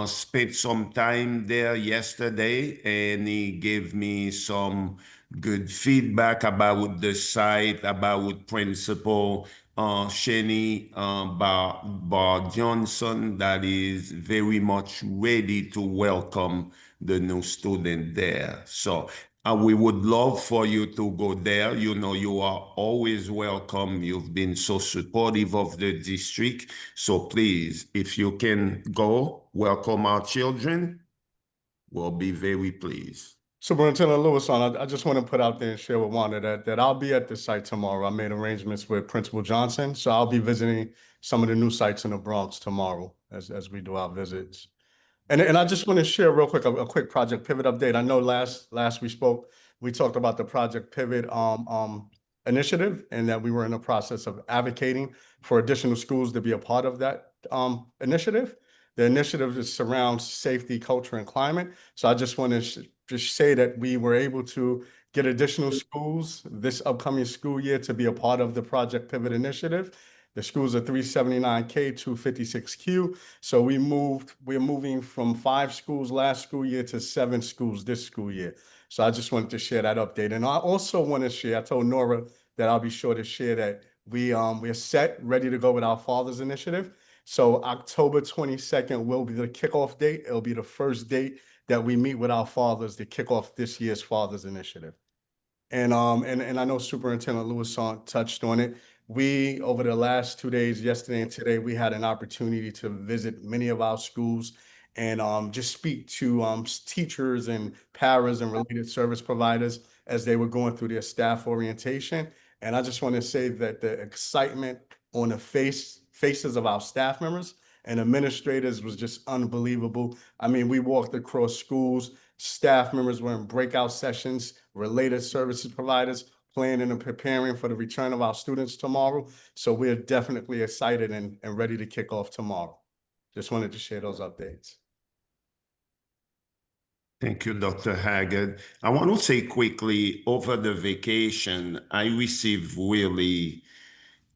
spent some time there yesterday, and he gave me some good feedback about the site, about Principal Shani Bar Johnson, that is very much ready to welcome the new student there. So we would love for you to go there. You know, you are always welcome. You've been so supportive of the district. So please, if you can go, welcome our children. We'll be very pleased. Superintendent Lewis, I just want to put out there and share with Wanda that I'll be at the site tomorrow. I made arrangements with Principal Johnson, so I'll be visiting some of the new sites in the Bronx tomorrow as we do our visits. And I just want to share real quick a quick Project Pivot update. I know last we spoke, we talked about the Project Pivot initiative, and that we were in the process of advocating for additional schools to be a part of that initiative. The initiative surrounds safety, culture, and climate. So I just want to just say that we were able to get additional schools this upcoming school year to be a part of the Project Pivot initiative. The schools are 379K, 256Q. So we're moving from 5 schools last school year to 7 schools this school year. So I just wanted to share that update. And I also want to share, I told Nora that I'll be sure to share that we're set, ready to go with our Fathers Initiative. So October 22nd will be the kickoff date. It'll be the first date that we meet with our fathers to kick off this year's Fathers Initiative. And I know Superintendent Lewis touched on it. We, over the last 2 days, yesterday and today, we had an opportunity to visit many of our schools and just speak to teachers and paras and related service providers as they were going through their staff orientation. And I just want to say that the excitement on the faces of our staff members and administrators was just unbelievable. I mean, we walked across schools, staff members were in breakout sessions, related services providers planning and preparing for the return of our students tomorrow. So we're definitely excited and ready to kick off tomorrow. Just wanted to share those updates. Thank you, Dr. Haggard. I want to say quickly, over the vacation, I received really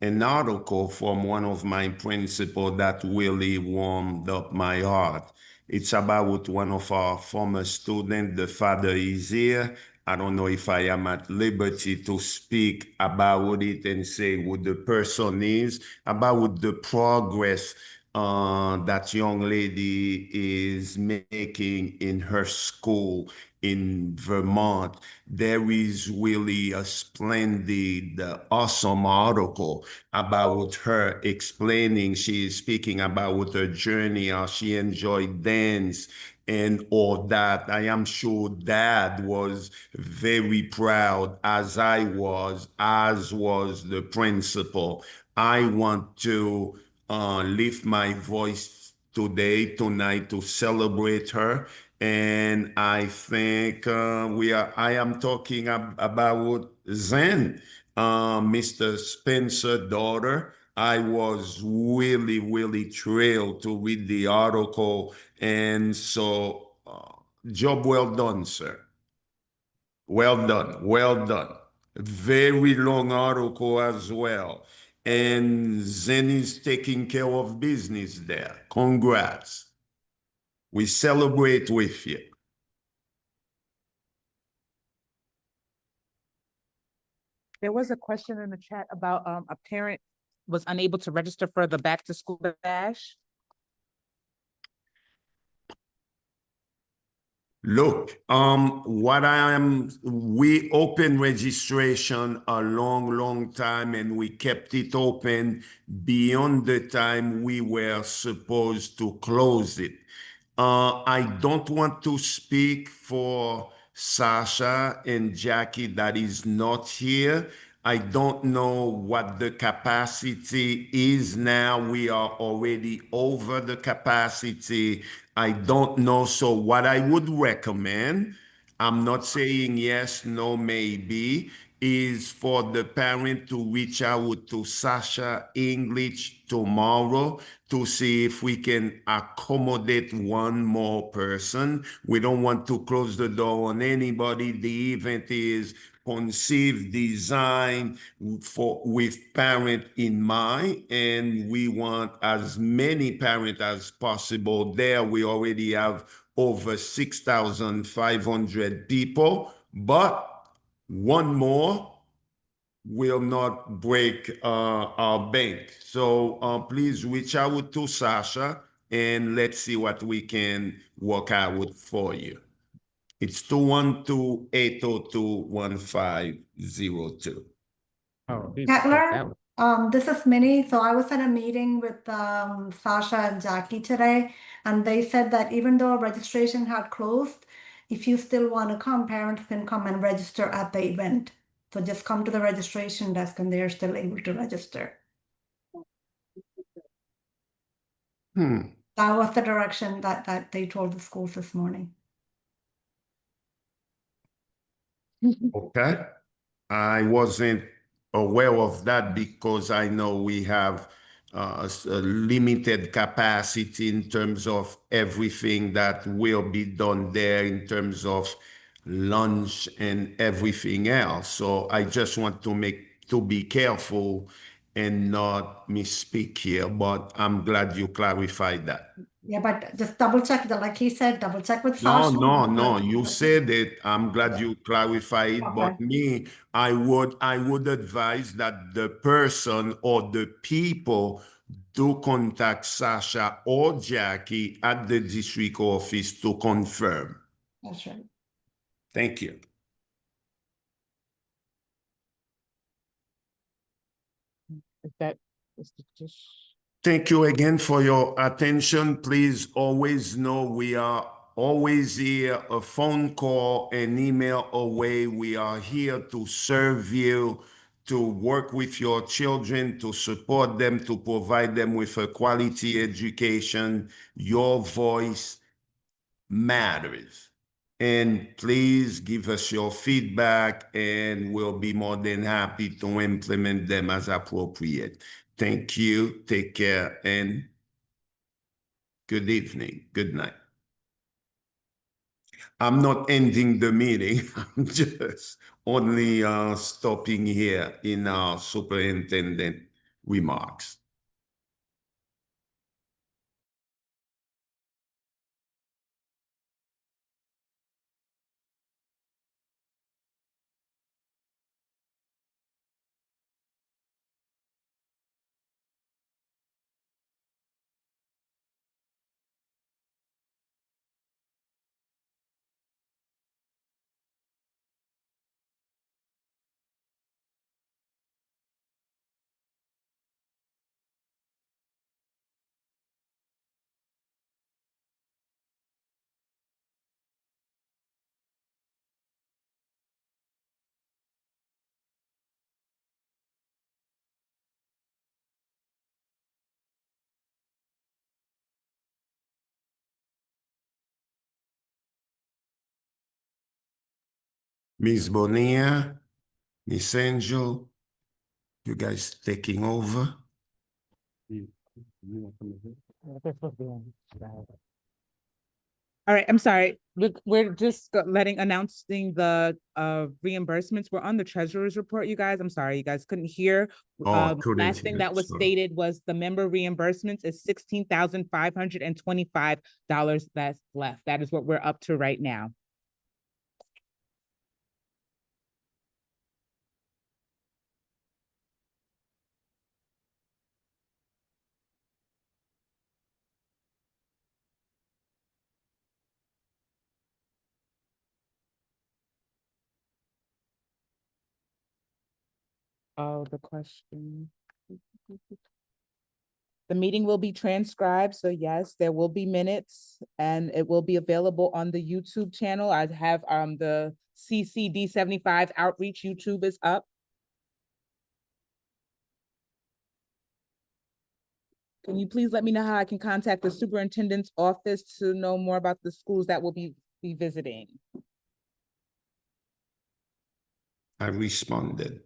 an article from one of my principals that really warmed up my heart. It's about one of our former students. The father is here. I don't know if I am at liberty to speak about it and say who the person is, about the progress that young lady is making in her school in Vermont. There is really a splendid, awesome article about her explaining. She is speaking about her journey, how she enjoyed dance and all that. I am sure Dad was very proud, as I was, as was the principal. I want to lift my voice today, tonight, to celebrate her. And I think I am talking about Zen, Mr. Spencer's daughter. I was really, really thrilled to read the article. And so, job well done, sir. Well done, well done. Very long article as well. And Zen is taking care of business there. Congrats. We celebrate with you. There was a question in the chat about a parent was unable to register for the back to school bash. Look, we opened registration a long time and we kept it open beyond the time we were supposed to close it. I don't want to speak for Sasha and Jackie that is not here. I don't know what the capacity is now. We are already over the capacity. I don't know. So what I would recommend, I'm not saying yes, no, maybe, is for the parent to reach out to Sasha English tomorrow to see if we can accommodate one more person. We don't want to close the door on anybody. The event is conceived, designed with parent in mind, and we want as many parents as possible there. We already have over 6,500 people, but one more will not break our bank. So please reach out to Sasha and let's see what we can work out for you. It's 212-802-1502. Oh, Kettler, this is Minnie. So I was at a meeting with Sasha and Jackie today, and they said that even though registration had closed, if you still want to come, parents can come and register at the event. So just come to the registration desk and they're still able to register. That was the direction that they told the schools this morning. Okay. I wasn't aware of that because I know we have a limited capacity in terms of everything that will be done there in terms of lunch and everything else. So I just want to be careful and not misspeak here, but I'm glad you clarified that. Yeah, but just double check that, like he said, double check with No, Sasha. no. You said it. I'm glad you clarified it. But me, I would advise that the person or the people do contact Sasha or Jackie at the district office to confirm. That's right. Thank you. Thank you again for your attention. Please always know we are always here, a phone call, an email away. We are here to serve you, to work with your children, to support them, to provide them with a quality education. Your voice matters. And please give us your feedback and we'll be more than happy to implement them as appropriate. Thank you. Take care and good evening. Good night. I'm not ending the meeting. I'm just only stopping here in our superintendent remarks. Ms. Bonilla, Miss Angel, you guys taking over? All right, I'm sorry. We're just announcing the reimbursements. We're on the treasurer's report, you guys. I'm sorry, you guys couldn't hear. Oh, I couldn't Last thing hear, that was sorry. stated was the member reimbursements is $16,525 that's left. That is what we're up to right now. Oh, the question. The meeting will be transcribed, so yes, there will be minutes and it will be available on the YouTube channel. I have the CCD75 outreach YouTube is up. Can you please let me know how I can contact the superintendent's office to know more about the schools that will be visiting? I responded.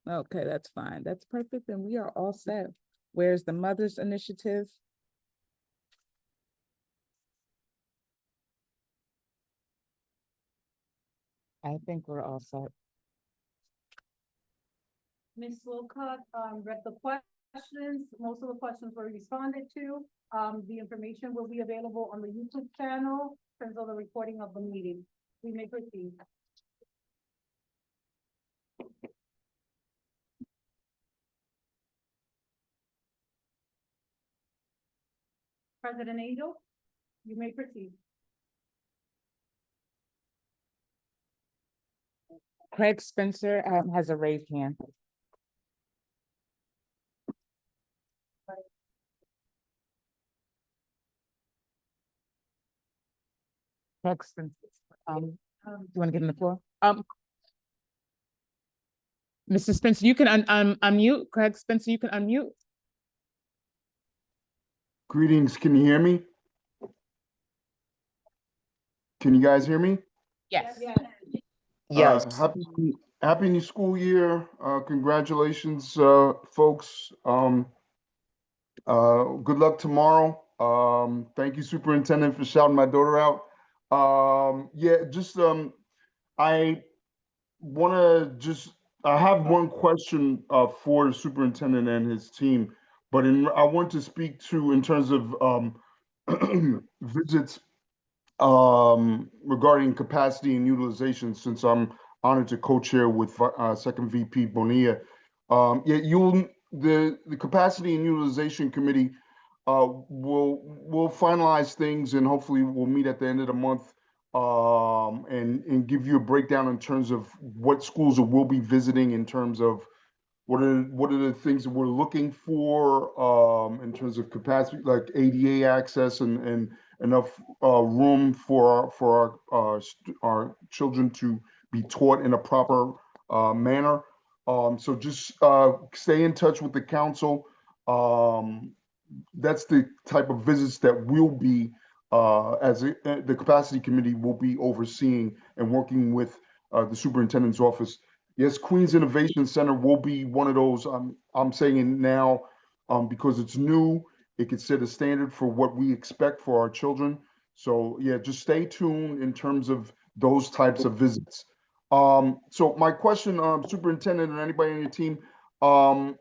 Okay, that's fine. That's perfect. And we are all set. Where's the Mother's Initiative? I think we're all set. Ms. Wilcox, read the questions. Most of the questions were responded to. The information will be available on the YouTube channel in terms of the recording of the meeting. We may proceed. President Angel, you may proceed. Craig Spencer has a raised hand. Craig Spencer, do you want to give him the floor? Mr. Spencer, you can unmute. Craig Spencer, you can unmute. Greetings, can you hear me? Can you guys hear me? Yes. Yes. Happy new school year. Congratulations, folks. Good luck tomorrow. Thank you, Superintendent, for shouting my daughter out. I have one question for the superintendent and his team, but I want to speak to in terms of visits regarding capacity and utilization, since I'm honored to co-chair with Second VP Bonilla. The capacity and utilization committee will finalize things, and hopefully we'll meet at the end of the month and give you a breakdown in terms of what schools we'll be visiting, in terms of what are the things that we're looking for in terms of capacity, like ADA access and enough room for our children to be taught in a proper manner. So just stay in touch with the council. That's the type of visits that we'll be, the capacity committee will be overseeing and working with the superintendent's office. Yes, Queens Innovation Center will be one of those. I'm saying it now because it's new. It could set a standard for what we expect for our children. So yeah, just stay tuned in terms of those types of visits. So my question, Superintendent and anybody on your team,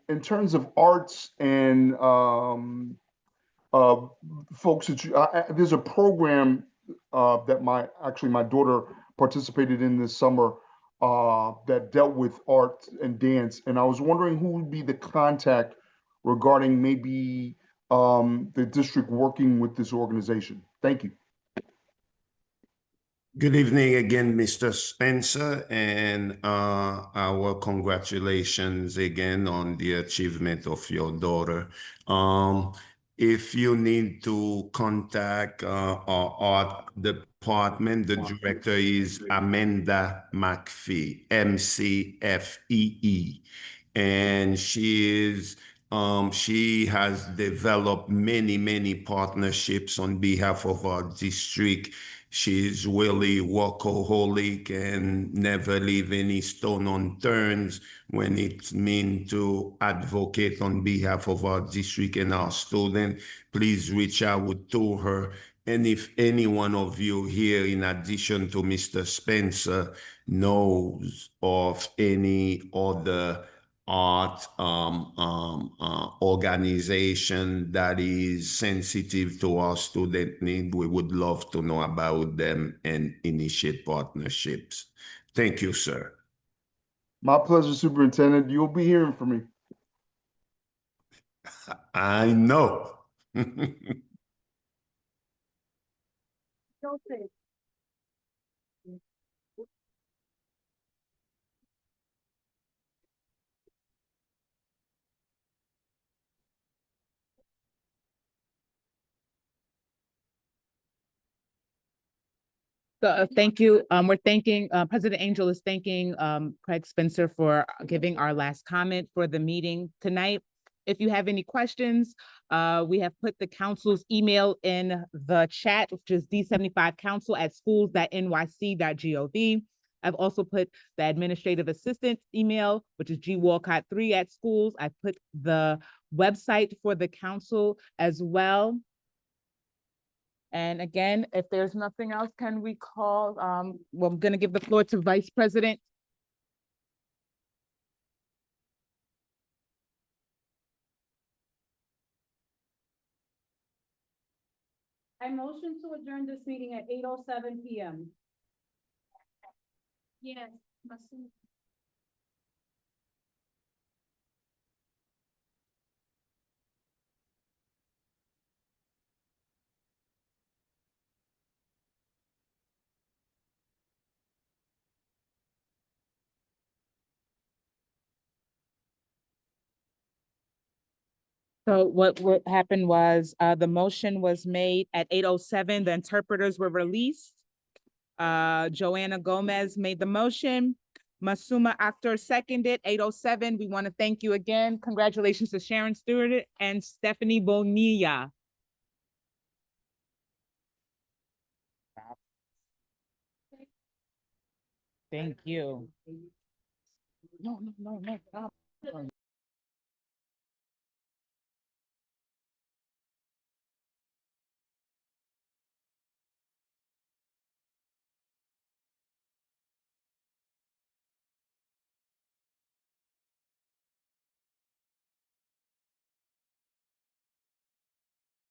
in terms of arts and folks that there's a program that my daughter participated in this summer that dealt with art and dance, and I was wondering who would be the contact regarding maybe the district working with this organization. Thank you. Good evening again, Mr. Spencer, and our congratulations again on the achievement of your daughter. If you need to contact our art department, the director is Amanda McPhee, MCFEE, and she is She has developed many partnerships on behalf of our district. She's really workaholic and never leave any stone unturned when it's mean to advocate on behalf of our district and our students. Please reach out to her. And if any one of you here, in addition to Mr. Spencer, knows of any other art organization that is sensitive to our student need, we would love to know about them and initiate partnerships. Thank you, sir. My pleasure, Superintendent. You'll be hearing from me. I know. Joseph. So thank you. We're thanking, President Angel is thanking Craig Spencer for giving our last comment for the meeting tonight. If you have any questions, we have put the council's email in the chat, which is d75council@schools.nyc.gov. I've also put the administrative assistant email, which is gwalcott3@schools. I've put the website for the council as well. And again, if there's nothing else, can we call, well, I'm gonna give the floor to Vice President. I motion to adjourn this meeting at 8:07 PM. Yes. So what happened was, the motion was made at 8:07, the interpreters were released. Joanna Gomez made the motion. Masuma Akhtar seconded, 8:07. We want to thank you again. Congratulations to Sharon Stewart and Stephanie Bonilla. Thank you. No, stop.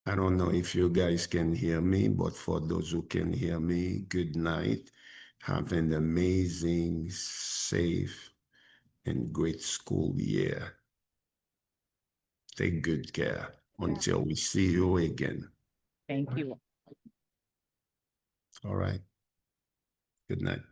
I don't know if you guys can hear me, but for those who can hear me, good night. Have an amazing, safe, and great school year. Take good care until we see you again. Thank you. All right. Good night.